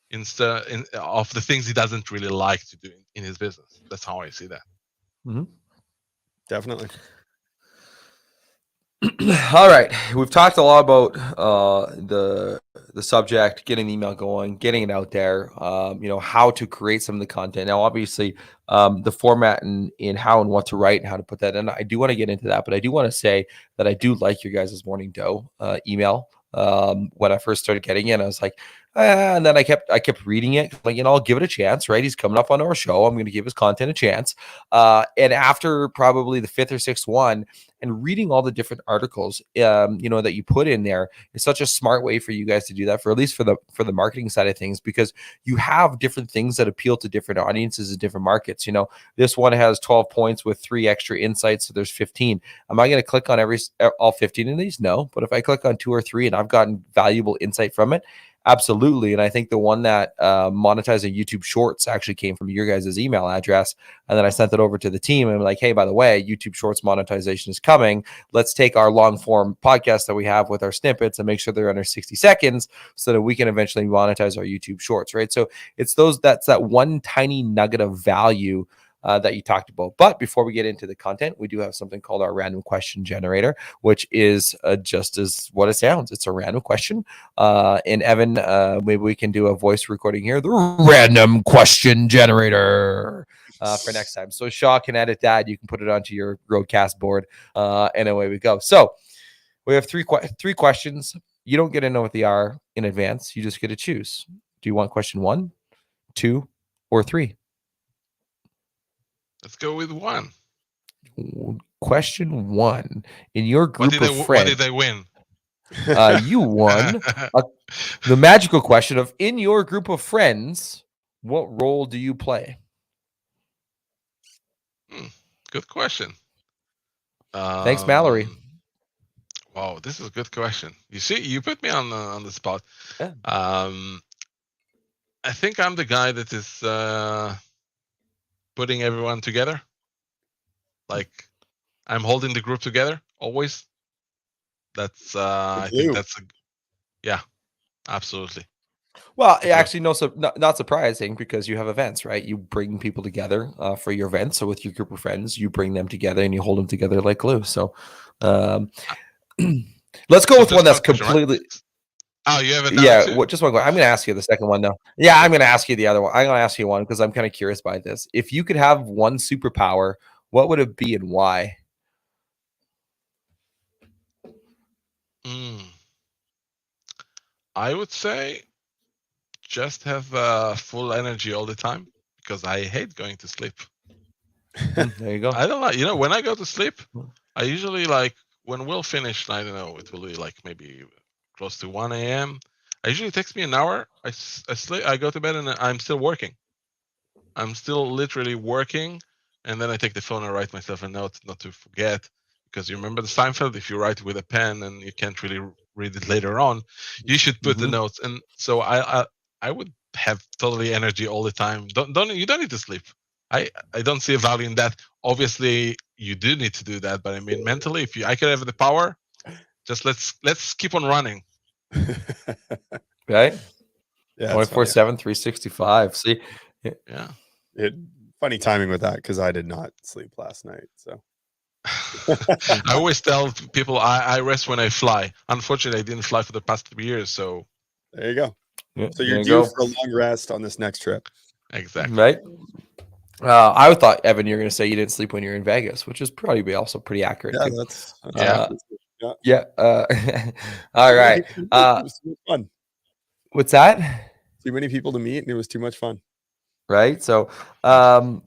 [SPEAKER 5] instead of the things he doesn't really like to do in his business. That's how I see that.
[SPEAKER 1] Definitely.
[SPEAKER 2] All right, we've talked a lot about the subject, getting the email going, getting it out there. How to create some of the content. Now, obviously, the format and how and what to write and how to put that in. I do want to get into that, but I do want to say that I do like your guys' morning dough email. When I first started getting it, I was like, and then I kept reading it, like, I'll give it a chance, right? He's coming up on our show. I'm going to give his content a chance. And after probably the fifth or sixth one, and reading all the different articles, that you put in there, is such a smart way for you guys to do that, for at least for the marketing side of things, because you have different things that appeal to different audiences in different markets. This one has 12 points with 3 extra insights, so there's 15. Am I going to click on all 15 of these? No, but if I click on 2 or 3 and I've gotten valuable insight from it, absolutely. And I think the one that monetizing YouTube Shorts actually came from your guys' email address. And then I sent it over to the team and I'm like, hey, by the way, YouTube Shorts monetization is coming. Let's take our long form podcast that we have with our snippets and make sure they're under 60 seconds so that we can eventually monetize our YouTube Shorts, right? So it's that's that one tiny nugget of value that you talked about. But before we get into the content, we do have something called our random question generator, which is just as what it sounds. It's a random question. And Evan, maybe we can do a voice recording here. The random question generator for next time. So Shaw can edit that. You can put it onto your Roadcast board, and away we go. So we have three questions. You don't get to know what they are in advance. You just get to choose. Do you want question 1, 2, or 3?
[SPEAKER 5] Let's go with 1.
[SPEAKER 2] Question 1. In your group of friends,
[SPEAKER 5] what did they win?
[SPEAKER 2] You won the magical question of, in your group of friends, what role do you play?
[SPEAKER 5] Good question.
[SPEAKER 2] Thanks, Mallory.
[SPEAKER 5] Wow, this is a good question. You see, you put me on the spot.
[SPEAKER 2] Yeah.
[SPEAKER 5] I think I'm the guy that is putting everyone together. Like, I'm holding the group together always. That's I think that's yeah, absolutely.
[SPEAKER 2] Well,
[SPEAKER 5] If you-
[SPEAKER 2] actually, no, so not surprising because you have events, right? You bring people together for your events. So with your group of friends, you bring them together and you hold them together like glue. So um, let's go
[SPEAKER 5] So
[SPEAKER 2] with
[SPEAKER 5] just
[SPEAKER 2] one that's
[SPEAKER 5] one question, right?
[SPEAKER 2] completely.
[SPEAKER 5] Oh, you have it down
[SPEAKER 2] Yeah,
[SPEAKER 5] too?
[SPEAKER 2] just one. I'm going to ask you the second one now. Yeah, I'm going to ask you the other one. I'm going to ask you one because I'm kind of curious by this. If you could have one superpower, what would it be and why?
[SPEAKER 5] Mm, I would say just have full energy all the time because I hate going to sleep.
[SPEAKER 2] There you go.
[SPEAKER 5] I don't know. When I go to sleep, I usually like when we'll finish. I don't know. It will be like maybe close to 1 a.m. I usually it takes me an hour. I sleep. I go to bed and I'm still working. I'm still literally working, and then I take the phone and write myself a note not to forget. Because you remember the Seinfeld, if you write with a pen and you can't really read it later on, you should put the notes. And so I would have totally energy all the time. You don't need to sleep. I don't see a value in that. Obviously, you do need to do that, but I mean mentally, if I could have the power, just let's keep on running.
[SPEAKER 2] Right?
[SPEAKER 1] Yeah,
[SPEAKER 2] 24/7, 365. See,
[SPEAKER 5] Yeah.
[SPEAKER 1] Funny timing with that because I did not sleep last night. So
[SPEAKER 5] I always tell people I rest when I fly. Unfortunately, I didn't fly for the past 3 years, so
[SPEAKER 1] there you go.
[SPEAKER 2] yeah,
[SPEAKER 1] So
[SPEAKER 2] there
[SPEAKER 1] you're
[SPEAKER 2] you
[SPEAKER 1] due
[SPEAKER 2] go.
[SPEAKER 1] for a long rest on this next trip.
[SPEAKER 5] exactly.
[SPEAKER 2] Right? I thought, Evan, you're going to say you didn't sleep when you're in Vegas, which is probably also pretty accurate.
[SPEAKER 1] Yeah,
[SPEAKER 2] Too.
[SPEAKER 1] that's
[SPEAKER 5] Yeah.
[SPEAKER 1] yeah.
[SPEAKER 2] Yeah. All right.
[SPEAKER 1] It was too much fun.
[SPEAKER 2] What's that?
[SPEAKER 1] Too many people to meet, and it was too much fun.
[SPEAKER 2] Right. So,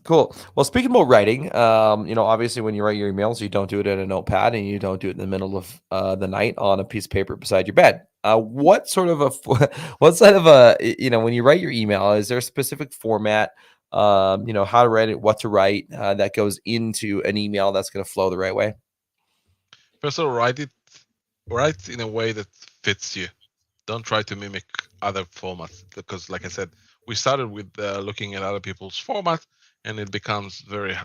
[SPEAKER 2] cool. Well, speaking about writing, obviously when you write your emails, you don't do it in a notepad and you don't do it in the middle of the night on a piece of paper beside your bed. What sort of when you write your email, is there a specific format, how to write it, what to write, that goes into an email that's going to flow the right way?
[SPEAKER 5] First of all, write in a way that fits you. Don't try to mimic other formats because, like I said, we started with looking at other people's format, and it becomes very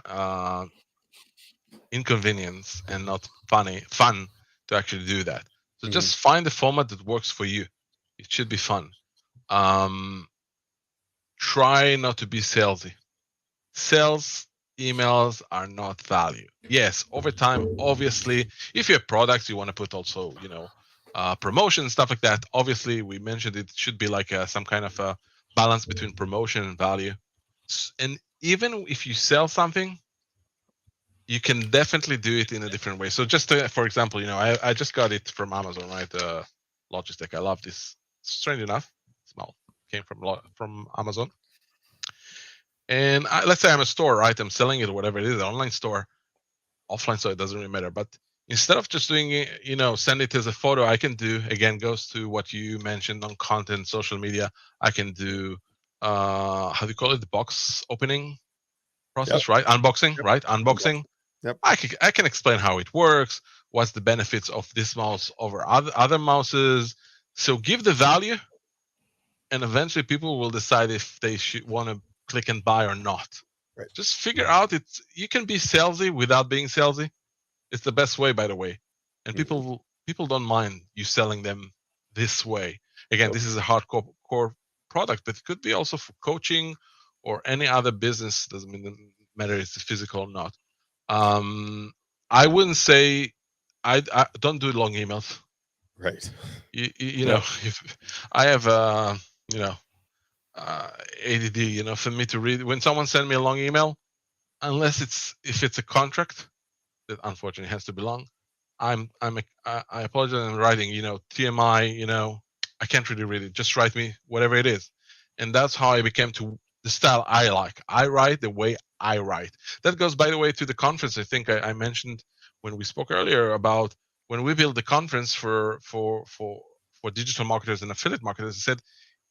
[SPEAKER 5] inconvenience and not fun to actually do that. So just find the format that works for you. It should be fun. Try not to be salesy. Sales emails are not value. Yes, over time, obviously, if you have products, you want to put also, promotion, stuff like that. Obviously, we mentioned it should be like some kind of a balance between promotion and value. And even if you sell something, you can definitely do it in a different way. So just for example, I just got it from Amazon, right? Logitech. I love this. Strange enough, small came from Amazon. And let's say I'm a store, right? I'm selling it or whatever it is, an online store, offline, so it doesn't really matter. But instead of just doing it, send it as a photo, I can do, again, goes to what you mentioned on content, social media. I can do, how do you call it? The box opening process, right? Unboxing, right? Unboxing.
[SPEAKER 1] Yep.
[SPEAKER 5] I can explain how it works, what's the benefits of this mouse over other mouses. So give the value, and eventually people will decide if they should want to click and buy or not.
[SPEAKER 1] Right.
[SPEAKER 5] Just figure out you can be salesy without being salesy. It's the best way, by the way. And people don't mind you selling them this way. Again, this is a hardcore core product, but it could be also for coaching or any other business. Doesn't matter if it's physical or not. I wouldn't say I don't do long emails.
[SPEAKER 1] Right.
[SPEAKER 5] You know, if I have ADD, for me to read when someone sends me a long email, unless if it's a contract that unfortunately has to be long, I apologize. I'm writing, TMI, I can't really read it. Just write me whatever it is, and that's how I became to the style I like. I write the way I write. That goes, by the way, to the conference. I think I mentioned when we spoke earlier about when we built the conference for digital marketers and affiliate marketers. I said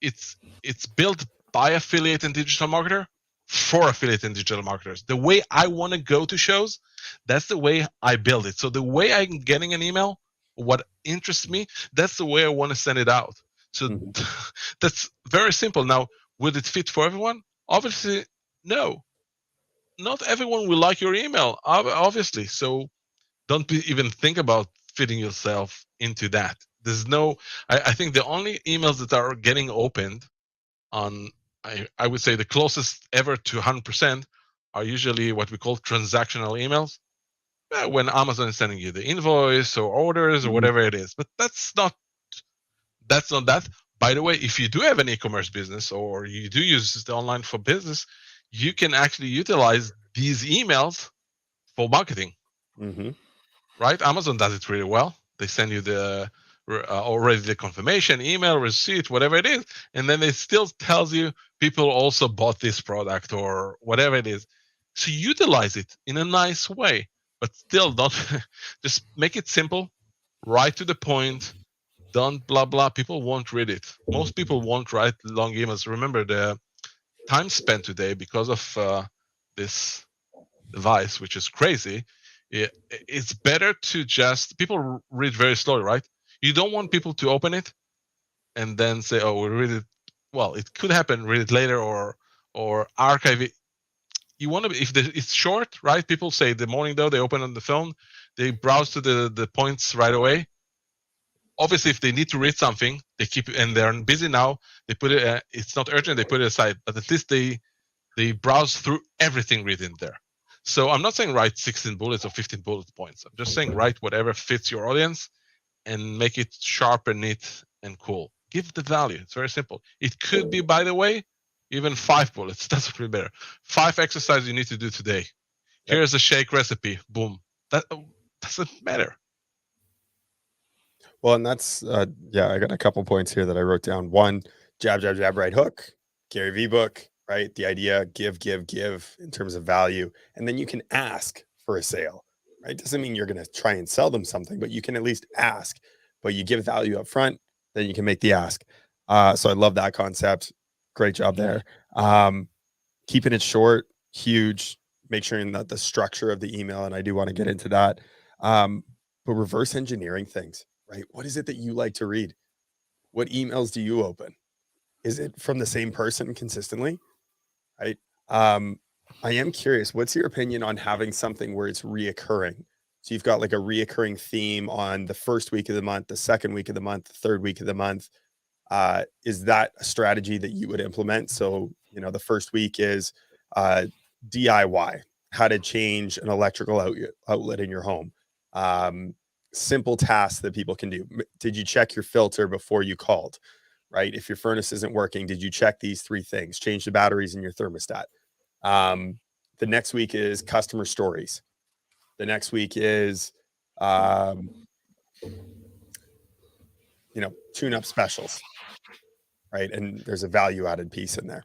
[SPEAKER 5] it's built by affiliate and digital marketer for affiliate and digital marketers. The way I want to go to shows, that's the way I build it. So the way I'm getting an email, what interests me, that's the way I want to send it out. So that's very simple. Now, will it fit for everyone? Obviously, no. Not everyone will like your email, obviously. So don't even think about fitting yourself into that. There's no. I think the only emails that are getting opened on, I would say the closest ever to 100% are usually what we call transactional emails. When Amazon is sending you the invoice or orders or whatever it is, but that's not that. By the way, if you do have an e-commerce business or you do use the online for business, you can actually utilize these emails for marketing.
[SPEAKER 1] Mm-hmm.
[SPEAKER 5] Right? Amazon does it really well. They send you the already the confirmation email, receipt, whatever it is, and then it still tells you people also bought this product or whatever it is. So utilize it in a nice way, but still don't just make it simple, right to the point. Don't blah blah. People won't read it. Most people won't write long emails. Remember, the time spent today because of this device, which is crazy. It's better to just, people read very slowly, right? You don't want people to open it and then say, "Oh, we read it." Well, it could happen. Read it later or archive it. You want to, if it's short, right? People say the morning though, they open on the phone, they browse to the points right away. Obviously, if they need to read something, they keep it, and they're busy now. They put it. It's not urgent. They put it aside, but at least they browse through everything written there. So I'm not saying write 16 bullets or 15 bullet points. I'm just saying write whatever fits your audience and make it sharp and neat and cool. Give the value. It's very simple. It could be, by the way, even 5 bullets. That's really better. 5 exercises you need to do today. Here's a shake recipe. Boom. That doesn't matter.
[SPEAKER 1] Well, and that's yeah, I got a couple points here that I wrote down. One, jab, jab, jab, right hook. Gary V book, right? The idea, give in terms of value. And then you can ask for a sale, right? Doesn't mean you're going to try and sell them something, but you can at least ask. But you give value up front, then you can make the ask. So I love that concept. Great job there. Keeping it short, huge. Make sure that the structure of the email, and I do want to get into that. But reverse engineering things, right? What is it that you like to read? What emails do you open? Is it from the same person consistently? Right. I am curious, what's your opinion on having something where it's reoccurring? So you've got like a reoccurring theme on the first week of the month, the second week of the month, the third week of the month. Is that a strategy that you would implement? So, you know, the first week is DIY, how to change an electrical outlet in your home. Simple tasks that people can do. Did you check your filter before you called? Right? If your furnace isn't working, did you check these 3 things? Change the batteries in your thermostat. The next week is customer stories. The next week is, tune up specials, right? And there's a value added piece in there.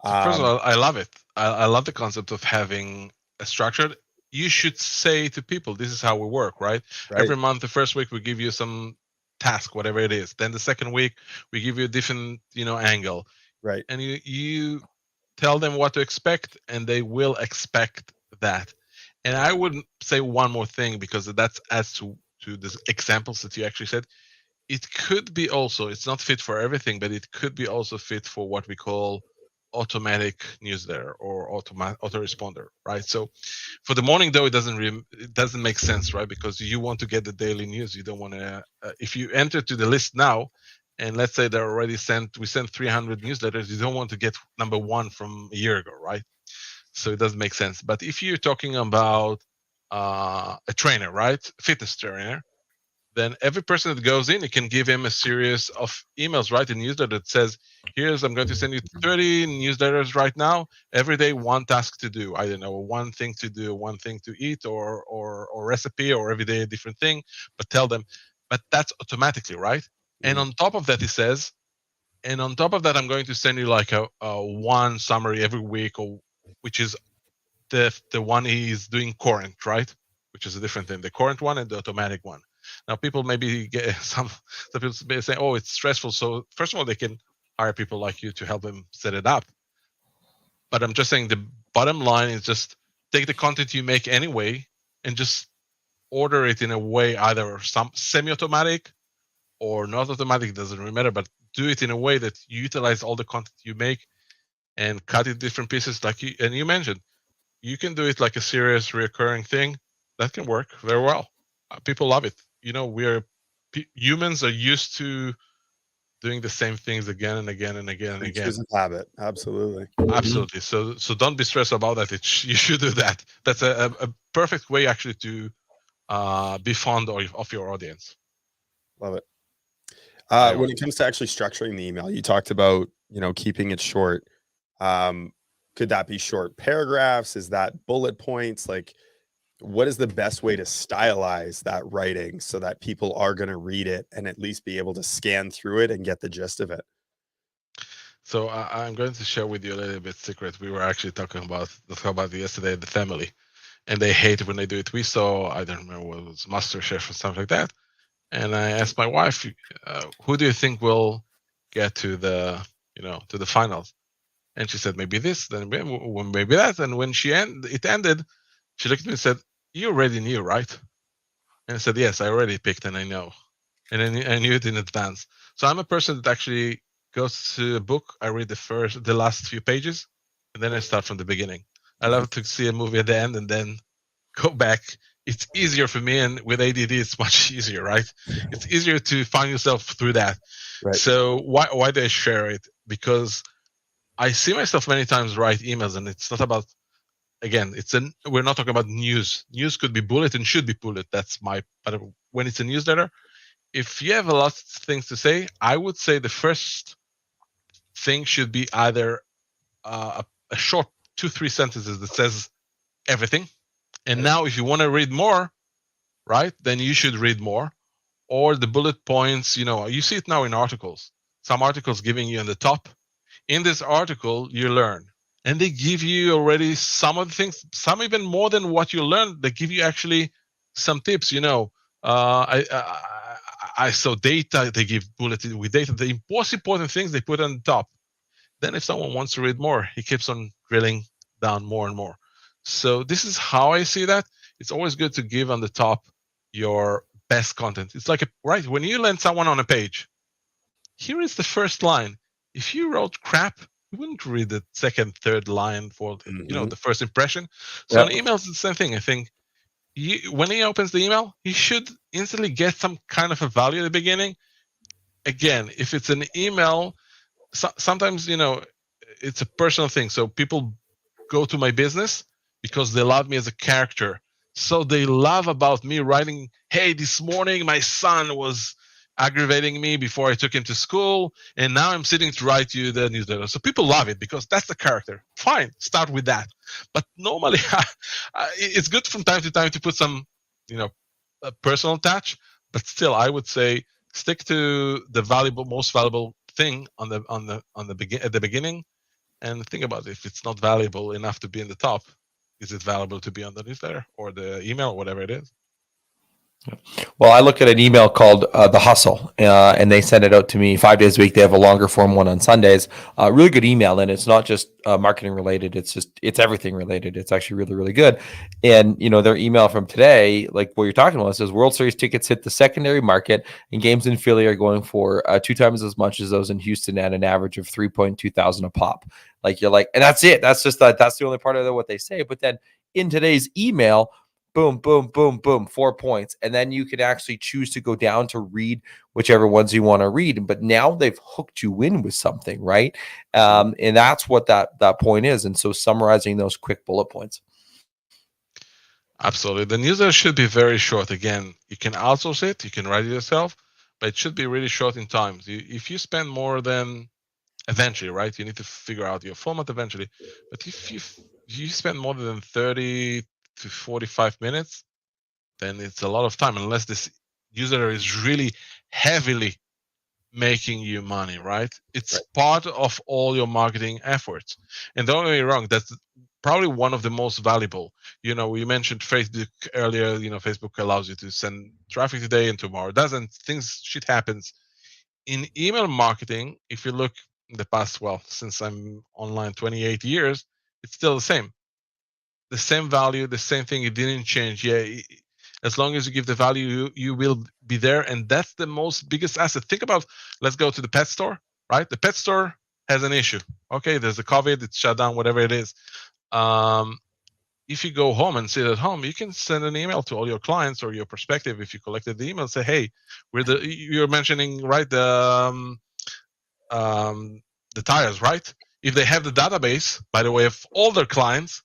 [SPEAKER 5] First of all, I love it. I love the concept of having a structure. You should say to people, this is how we work, right? Every month, the first week, we give you some task, whatever it is. Then the second week, we give you a different, angle.
[SPEAKER 1] Right.
[SPEAKER 5] And you tell them what to expect, and they will expect that. And I would say one more thing, because that's adds to the examples that you actually said. It could be also, it's not fit for everything, but it could be also fit for what we call automatic newsletter or autoresponder, right? So for the morning though, it doesn't make sense, right? Because you want to get the daily news. You don't want to, if you enter to the list now, and let's say they're already we sent 300 newsletters, you don't want to get number 1 from a year ago, right? So it doesn't make sense. But if you're talking about a trainer, right? Fitness trainer, then every person that goes in, you can give him a series of emails, right? A newsletter that says, I'm going to send you 30 newsletters right now. Every day, 1 task to do. I don't know, 1 thing to do, 1 thing to eat, or recipe, or every day a different thing. But tell them, but that's automatically, right? Mm-hmm. And on top of that, he says, and on top of that, I'm going to send you like a 1 summary every week, which is the one he's doing current, right? Which is a different thing, the current one and the automatic one. Now, people maybe get some people may say, "Oh, it's stressful." So, first of all, they can hire people like you to help them set it up. But I'm just saying the bottom line is just take the content you make anyway and just order it in a way, either some semi-automatic or not automatic, doesn't really matter, but do it in a way that you utilize all the content you make and cut it different pieces. Like you mentioned, you can do it like a serious recurring thing. That can work very well. People love it. humans are used to doing the same things again and again and again and again.
[SPEAKER 1] Creatures of habit. Absolutely.
[SPEAKER 5] Absolutely. So don't be stressed about that. You should do that. That's a perfect way actually to be fond of your audience.
[SPEAKER 1] Love it. When it comes to actually structuring the email, you talked about, keeping it short. Could that be short paragraphs? Is that bullet points? Like, what is the best way to stylize that writing so that people are going to read it and at least be able to scan through it and get the gist of it?
[SPEAKER 5] So I'm going to share with you a little bit secret. We were actually talking about it yesterday, the family, and they hate it when they do it. We saw, I don't remember what it was, MasterChef or something like that. And I asked my wife, who do you think will get to the finals? And she said, maybe this, then maybe that. And when it ended, she looked at me and said, you already knew, right? And I said, yes, I already picked and I know. And I knew it in advance. So I'm a person that actually goes to a book, I read the last few pages, and then I start from the beginning. I love to see a movie at the end and then go back. It's easier for me, and with ADD, it's much easier, right? It's easier to find yourself through that.
[SPEAKER 1] Right.
[SPEAKER 5] So why do I share it? Because I see myself many times write emails, and it's not about, again, we're not talking about news. News could be bullet and should be bullet. But when it's a newsletter, if you have a lot of things to say, I would say the first thing should be either a short 2-3 sentences that says everything. And now if you want to read more, right, then you should read more. Or the bullet points, you see it now in articles. Some articles giving you on the top. In this article, you learn. And they give you already some of the things, some even more than what you learned. They give you actually some tips. I saw data, they give bulletin with data. The most important things they put on the top. Then if someone wants to read more, he keeps on drilling down more and more. So this is how I see that. It's always good to give on the top your best content. It's like, when you land someone on a page, here is the first line. If you wrote crap, you wouldn't read the second, third line for the first impression. So on emails, it's the same thing. I think when he opens the email, he should instantly get some kind of a value at the beginning. Again, if it's an email, sometimes it's a personal thing. So people go to my business because they love me as a character. So they love about me writing, hey, this morning my son was aggravating me before I took him to school, and now I'm sitting to write you the newsletter. So people love it because that's the character. Fine, start with that. But normally, it's good from time to time to put some, a personal touch. But still, I would say stick to the most valuable thing at the beginning, and think about it. If it's not valuable enough to be in the top, is it valuable to be on the newsletter or the email, or whatever it is?
[SPEAKER 2] Well, I look at an email called The Hustle, and they send it out to me 5 days a week. They have a longer form one on Sundays. Really good email, and it's not just marketing related. It's everything related. It's actually really, really good. And, their email from today, like what you're talking about, says World Series tickets hit the secondary market, and games in Philly are going for 2 times as much as those in Houston at an average of $3,200 a pop. Like, you're like, and that's it. That's just that's the only part of what they say. But then in today's email, boom, boom, boom, boom, 4 points. And then you can actually choose to go down to read whichever ones you want to read. But now they've hooked you in with something, right? And that's what that point is. And so summarizing those quick bullet points.
[SPEAKER 5] Absolutely. The newsletter should be very short. Again, you can outsource it, you can write it yourself, but it should be really short in time. If you spend more than, eventually, right, you need to figure out your format eventually. But if you spend more than 30 to 45 minutes, then it's a lot of time, unless this user is really heavily making you money, right? It's part of all your marketing efforts. And don't get me wrong, that's probably one of the most valuable. We mentioned Facebook earlier. Facebook allows you to send traffic today and tomorrow doesn't. Shit happens. In email marketing, if you look in the past, since I'm online 28 years, it's still the same. The same value, the same thing. It didn't change. Yeah, as long as you give the value, you will be there, and that's the biggest asset. Think about. Let's go to the pet store, right? The pet store has an issue. Okay, there's a COVID, it's shut down, whatever it is. if you go home and sit at home, you can send an email to all your clients or your prospective. If you collected the email, say, hey, you're mentioning, right, the tires, right? If they have the database, by the way, of all their clients,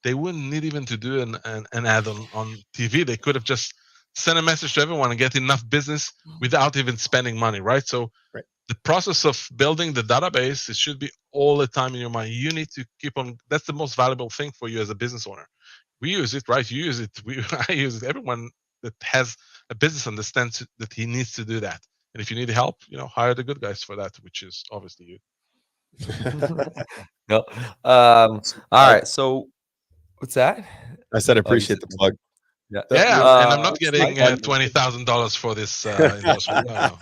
[SPEAKER 5] they wouldn't need even to do an ad on TV. They could have just sent a message to everyone and get enough business without even spending money, right? So the process of building the database, it should be all the time in your mind. You need to keep on. That's the most valuable thing for you as a business owner. We use it, right? You use it. I use it. Everyone that has a business understands that he needs to do that. And if you need help, hire the good guys for that, which is obviously you.
[SPEAKER 2] No. All right. So what's that?
[SPEAKER 1] I said appreciate the plug.
[SPEAKER 2] Yeah.
[SPEAKER 5] And I'm not getting $20,000 for this endorsement. No.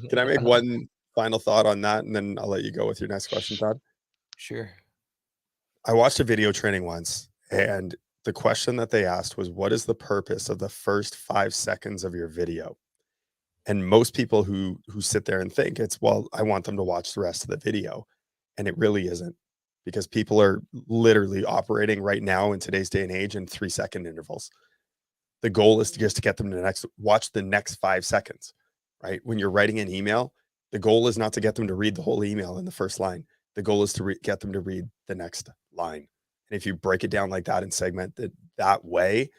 [SPEAKER 1] Can I make one final thought on that, and then I'll let you go with your next question, Todd?
[SPEAKER 2] Sure.
[SPEAKER 1] I watched a video training once, and the question that they asked was, what is the purpose of the first 5 seconds of your video? And most people who sit there and think it's, well, I want them to watch the rest of the video. And it really isn't, because people are literally operating right now in today's day and age in 3-second intervals. The goal is to just get them to watch the next 5 seconds, right? When you're writing an email, the goal is not to get them to read the whole email in the first line. The goal is to get them to read the next line. And if you break it down like that and segment it that way,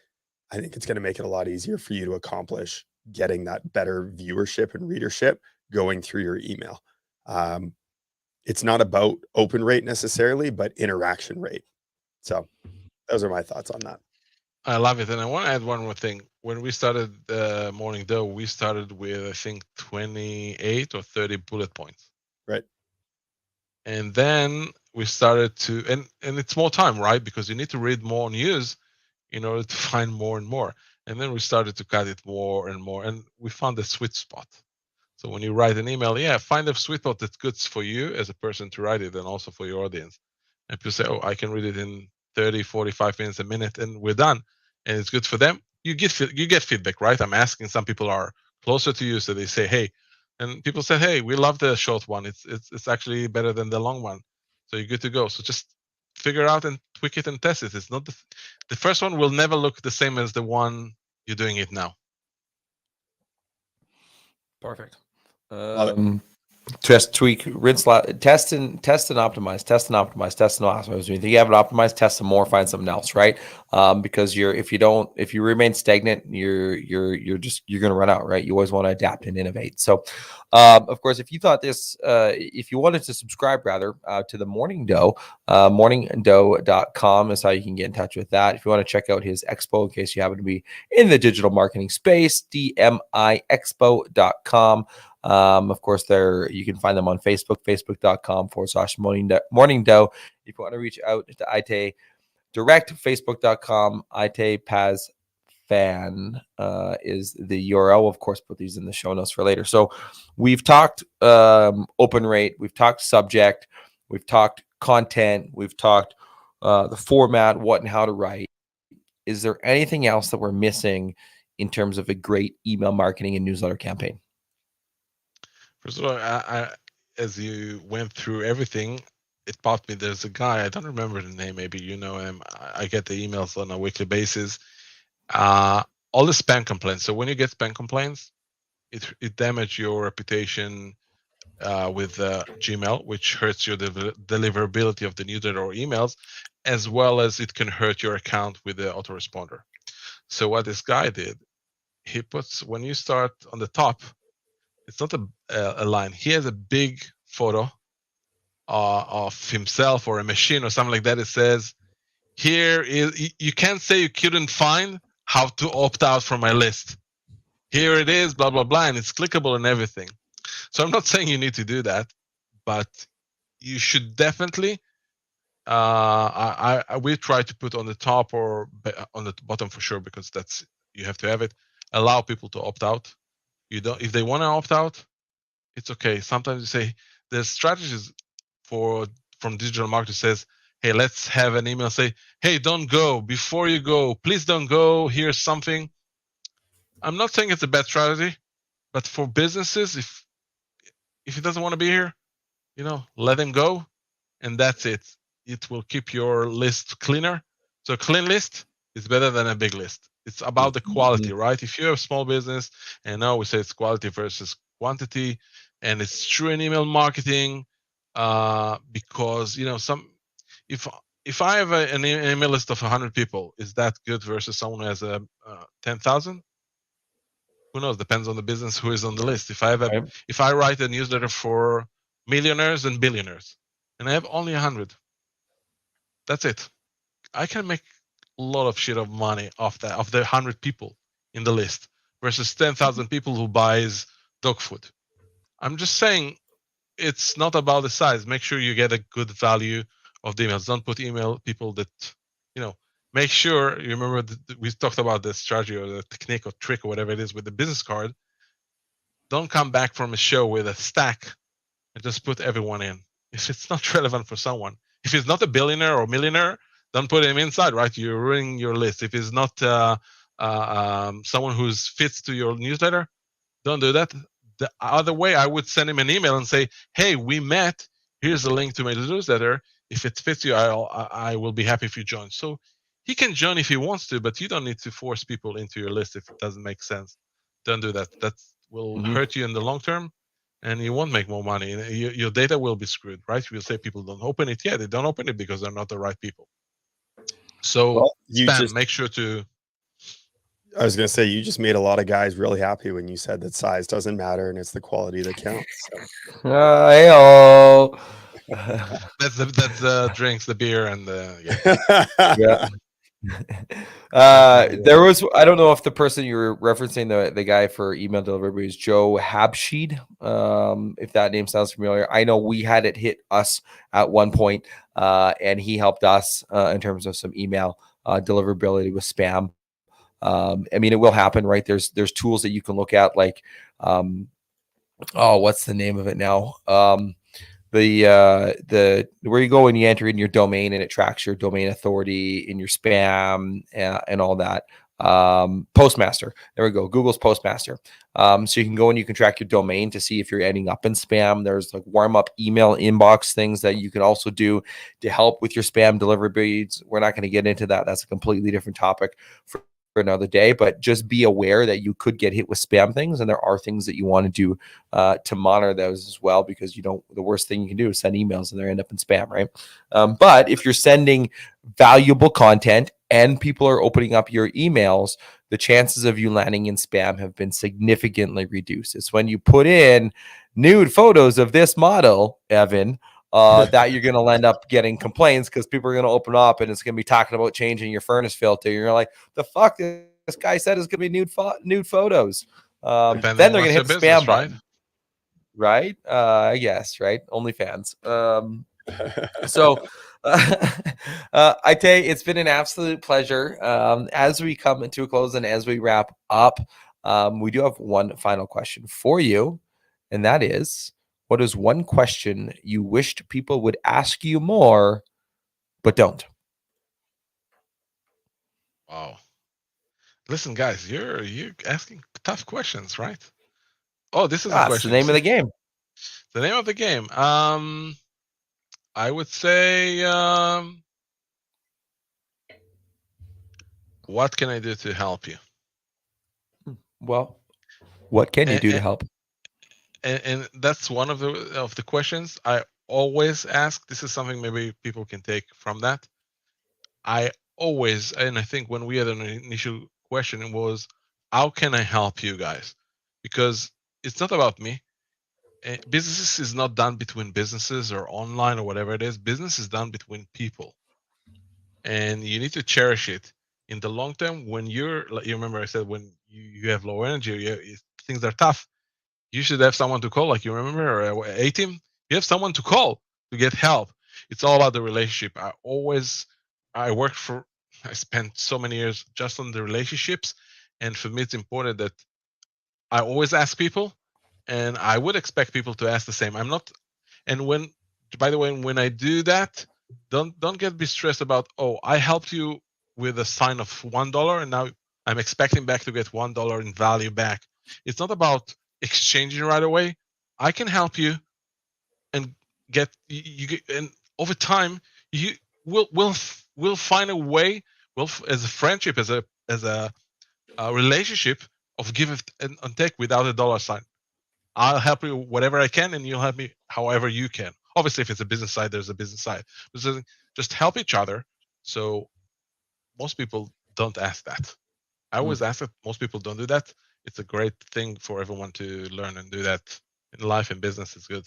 [SPEAKER 1] I think it's going to make it a lot easier for you to accomplish getting that better viewership and readership going through your email. It's not about open rate necessarily, but interaction rate. So those are my thoughts on that.
[SPEAKER 5] I love it. And I want to add one more thing. When we started Morning Dough, we started with, I think, 28 or 30 bullet points.
[SPEAKER 1] Right.
[SPEAKER 5] And then we started to, and it's more time, right? Because you need to read more news in order to find more and more. And then we started to cut it more and more. And we found the sweet spot. So when you write an email, find a sweet spot that's good for you as a person to write it, and also for your audience. And people say, oh, I can read it in 30, 45 minutes, a minute, and we're done. And it's good for them. You get feedback, right? I'm asking, some people are closer to you, so they say, hey, and people say, hey, we love the short one. It's actually better than the long one. So you're good to go. So just figure out and tweak it and test it. It's not the first one will never look the same as the one you're doing it now.
[SPEAKER 2] Perfect. Just tweak, rinse, test and optimize, test and optimize. When you think you have it optimized, test some more, find something else, right? Because if you remain stagnant, you're going to run out, right? You always want to adapt and innovate. So, of course, if you thought this, if you wanted to subscribe rather to the Morning Dough, morningdough.com is how you can get in touch with that. If you want to check out his expo, in case you happen to be in the digital marketing space, dmiexpo.com. Of course, you can find them on Facebook, facebook.com/Morning Dough. If you want to reach out to Itay direct, facebook.com, Itay Paz Fan is the URL. Of course, put these in the show notes for later. So we've talked open rate, we've talked subject, we've talked content, we've talked the format, what and how to write. Is there anything else that we're missing in terms of a great email marketing and newsletter campaign?
[SPEAKER 5] First of all, I, as you went through everything, it popped me. There's a guy, I don't remember the name, maybe you know him. I get the emails on a weekly basis. All the spam complaints. So when you get spam complaints, it damages your reputation with Gmail, which hurts your deliverability of the newsletter or emails, as well as it can hurt your account with the autoresponder. So what this guy did, he puts, when you start on the top, it's not a line. He has a big photo of himself or a machine or something like that. It says, here is, you can't say you couldn't find how to opt out from my list. Here it is, blah, blah, blah, and it's clickable and everything. So I'm not saying you need to do that, but you should definitely, we try to put on the top or on the bottom for sure, because that's, you have to have it, allow people to opt out. You don't, if they want to opt out, it's okay. Sometimes you say there's strategies from digital marketing says, hey, let's have an email say, hey, don't go. Before you go, please don't go. Here's something. I'm not saying it's a bad strategy, but for businesses, if he doesn't want to be here, let him go, and that's it. It will keep your list cleaner, So a clean list is better than a big list. It's about the quality, right? If you're a small business, and now we say it's quality versus quantity, and it's true in email marketing, because if I have an email list of 100 people, is that good versus someone who has a 10,000? Who knows? Depends on the business who is on the list. If I write a newsletter for millionaires and billionaires, and I have only 100, that's it. I can make a lot of shit of money off that, of the 100 people in the list versus 10,000 people who buys dog food. I'm just saying, it's not about the size. Make sure you get a good value of the emails. Don't put email people that, make sure you remember we talked about the strategy or the technique or trick or whatever it is with the business card. Don't come back from a show with a stack and just put everyone in. If it's not relevant for someone, if it's not a billionaire or millionaire, don't put him inside, right? You're ruining your list. If it's not someone who fits to your newsletter, don't do that. The other way, I would send him an email and say, hey, we met. Here's a link to my newsletter. If it fits you, I will be happy if you join. So he can join if he wants to, but you don't need to force people into your list if it doesn't make sense. Don't do that. That will hurt you in the long term, and you won't make more money. Your data will be screwed, right? We'll say people don't open it. Yeah, they don't open it because they're not the right people. So make sure to...
[SPEAKER 1] I was going to say, you just made a lot of guys really happy when you said that size doesn't matter and it's the quality that counts. So.
[SPEAKER 5] That's the drinks, the beer, and the
[SPEAKER 2] There was, I don't know if the person you were referencing, the guy for email delivery, is Joe Habsheed. If that name sounds familiar, I know we had it hit us at one point, and he helped us in terms of some email deliverability with spam. I mean, it will happen, right? There's tools that you can look at, like, what's the name of it now? The where you go and you enter in your domain and it tracks your domain authority in your spam and all that. Postmaster. There we go. Google's Postmaster. So you can go and you can track your domain to see if you're ending up in spam. There's like warm up email inbox things that you can also do to help with your spam delivery. We're not going to get into that. That's a completely different topic for another day, but just be aware that you could get hit with spam things, and there are things that you want to do to monitor those as well, because the worst thing you can do is send emails and they end up in spam, right? But if you're sending valuable content and people are opening up your emails, the chances of you landing in spam have been significantly reduced. It's when you put in nude photos of this model, Evan, that you're going to end up getting complaints, because people are going to open up and it's going to be talking about changing your furnace filter. You're like, the fuck, this guy said it's going to be nude photos. Then they're going to hit the spam button, right? I guess, right? OnlyFans. So, Itay, it's been an absolute pleasure. As we come into a close and as we wrap up, we do have one final question for you, and that is, what is one question you wished people would ask you more, but don't?
[SPEAKER 5] Wow. Listen, guys, you're asking tough questions, right? Oh, this is the question.
[SPEAKER 2] It's the name of the game.
[SPEAKER 5] The name of the game. I would say, what can I do to help you?
[SPEAKER 2] Well, what can you do to help?
[SPEAKER 5] And that's one of the questions I always ask. This is something maybe people can take from that. I always, and I think when we had an initial question, it was, how can I help you guys? Because it's not about me. Business is not done between businesses or online or whatever it is. Business is done between people, and you need to cherish it in the long term. When you remember I said, when you have low energy, things are tough, you should have someone to call, like you remember, or a team. You have someone to call to get help. It's all about the relationship. I spent so many years just on the relationships, and for me it's important that I always ask people, and I would expect people to ask the same. By the way, when I do that, don't be stressed about, oh, I helped you with a sign of $1 and now I'm expecting back to get $1 in value back. It's not about exchanging right away. I can help you and and over time we'll find a way Well, as a friendship, as a relationship of give and take without a dollar sign. I'll help you whatever I can, and you'll help me however you can. Obviously, if it's a business side, there's a business side. But just help each other. So most people don't ask that. I always ask that. Most people don't do that. It's a great thing for everyone to learn and do that in life and business. It's good.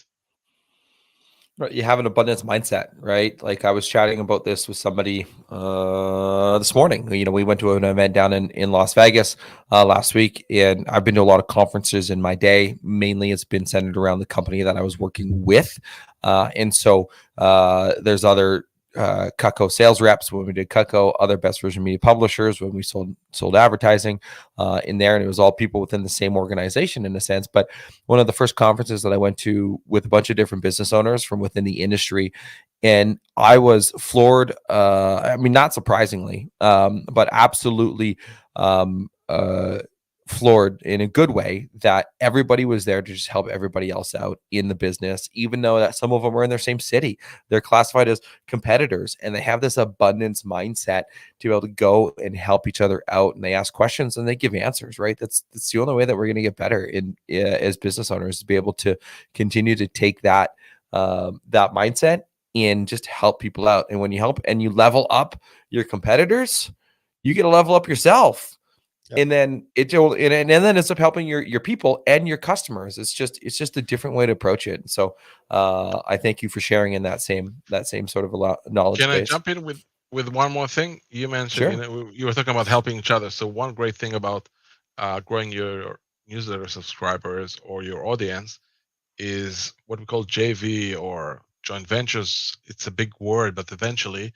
[SPEAKER 2] Right, you have an abundance mindset, right? Like I was chatting about this with somebody this morning. You know, we went to an event down in Las Vegas last week, and I've been to a lot of conferences in my day. Mainly, it's been centered around the company that I was working with, and so there's other Cutco sales reps when we did Cutco, other best version media publishers when we sold advertising in there, and it was all people within the same organization in a sense. But one of the first conferences that I went to with a bunch of different business owners from within the industry, and I was floored. I mean, not surprisingly, but absolutely floored in a good way that everybody was there to just help everybody else out in the business, even though that some of them are in their same city. They're classified as competitors, and they have this abundance mindset to be able to go and help each other out, and they ask questions and they give answers, right? That's the only way that we're going to get better in as business owners, to be able to continue to take that that mindset and just help people out. And when you help and you level up your competitors, you get to level up yourself. Yep. And then and then it's up helping your people and your customers. It's just a different way to approach it. So I thank you for sharing in that same sort of knowledge.
[SPEAKER 5] Can
[SPEAKER 2] base.
[SPEAKER 5] I jump in with one more thing? You mentioned,
[SPEAKER 2] sure.
[SPEAKER 5] You were talking about helping each other. So one great thing about growing your newsletter subscribers or your audience is what we call JV or joint ventures. It's a big word, but eventually,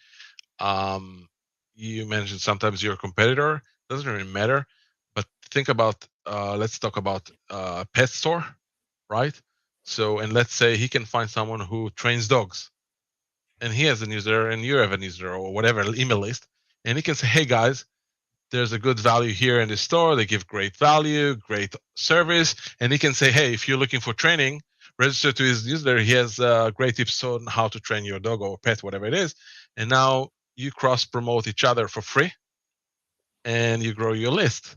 [SPEAKER 5] you mentioned sometimes you're a competitor. Doesn't really matter, but think about let's talk about pet store, right? So, and let's say he can find someone who trains dogs, and he has a newsletter and you have a newsletter or whatever email list, and he can say, hey guys, there's a good value here in the store. They give great value, great service, and he can say, hey, if you're looking for training, register to his newsletter. He has great tips on how to train your dog or pet, whatever it is, and now you cross promote each other for free. And you grow your list,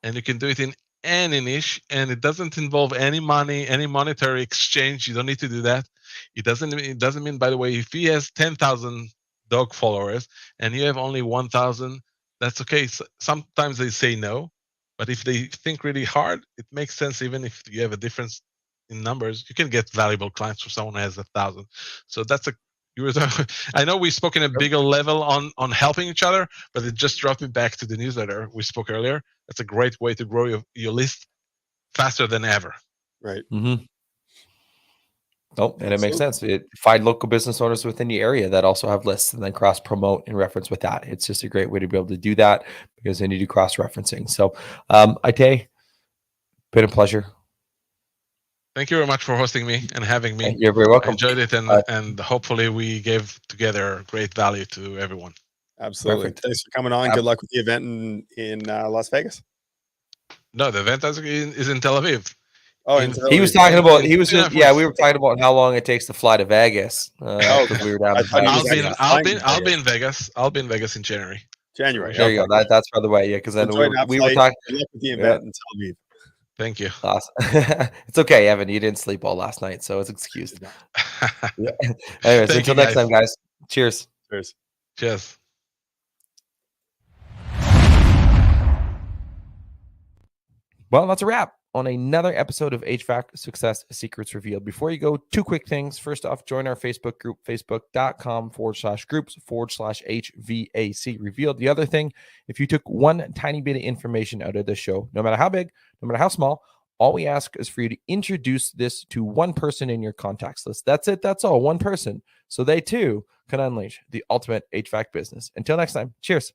[SPEAKER 5] and you can do it in any niche, and it doesn't involve any money, any monetary exchange. You don't need to do that. It doesn't mean, by the way, if he has 10,000 dog followers and you have only 1,000, that's okay. So sometimes they say no, but if they think really hard, it makes sense. Even if you have a difference in numbers, you can get valuable clients for someone who has 1,000. So that's I know we spoke in a bigger level on helping each other, but it just brought me back to the newsletter we spoke earlier. That's a great way to grow your list faster than ever.
[SPEAKER 1] Right.
[SPEAKER 2] Mm-hmm. Oh, and it makes sense. Find local business owners within your area that also have lists, and then cross promote and reference with that. It's just a great way to be able to do that, because then you do cross referencing. So, Itay, been a pleasure.
[SPEAKER 5] Thank you very much for hosting me and having me.
[SPEAKER 2] You're very welcome.
[SPEAKER 5] I enjoyed it, and hopefully we gave together great value to everyone.
[SPEAKER 1] Absolutely.
[SPEAKER 2] Perfect.
[SPEAKER 1] Thanks for coming on. Good luck with the event in Las Vegas.
[SPEAKER 5] No, the event is in Tel Aviv.
[SPEAKER 1] Oh,
[SPEAKER 2] he was talking about. He was just, we were talking about how long it takes to fly to Vegas. Because we were down.
[SPEAKER 5] I'll be in Vegas. I'll be in Vegas in January.
[SPEAKER 2] There you go. That's by the way. Yeah, because then we were talking.
[SPEAKER 1] Good luck with the event in Tel Aviv.
[SPEAKER 5] Thank you.
[SPEAKER 2] Awesome. It's okay, Evan. You didn't sleep all last night, so it's excused. Anyways, until next time, guys. Cheers.
[SPEAKER 5] Cheers.
[SPEAKER 2] Well, that's a wrap on another episode of HVAC Success Secrets Revealed. Before you go, two quick things. First off, join our Facebook group, facebook.com/groups/HVAC Revealed. The other thing, if you took one tiny bit of information out of this show, no matter how big, no matter how small, all we ask is for you to introduce this to one person in your contacts list. That's it. That's all. One person. So they too can unleash the ultimate HVAC business. Until next time, cheers.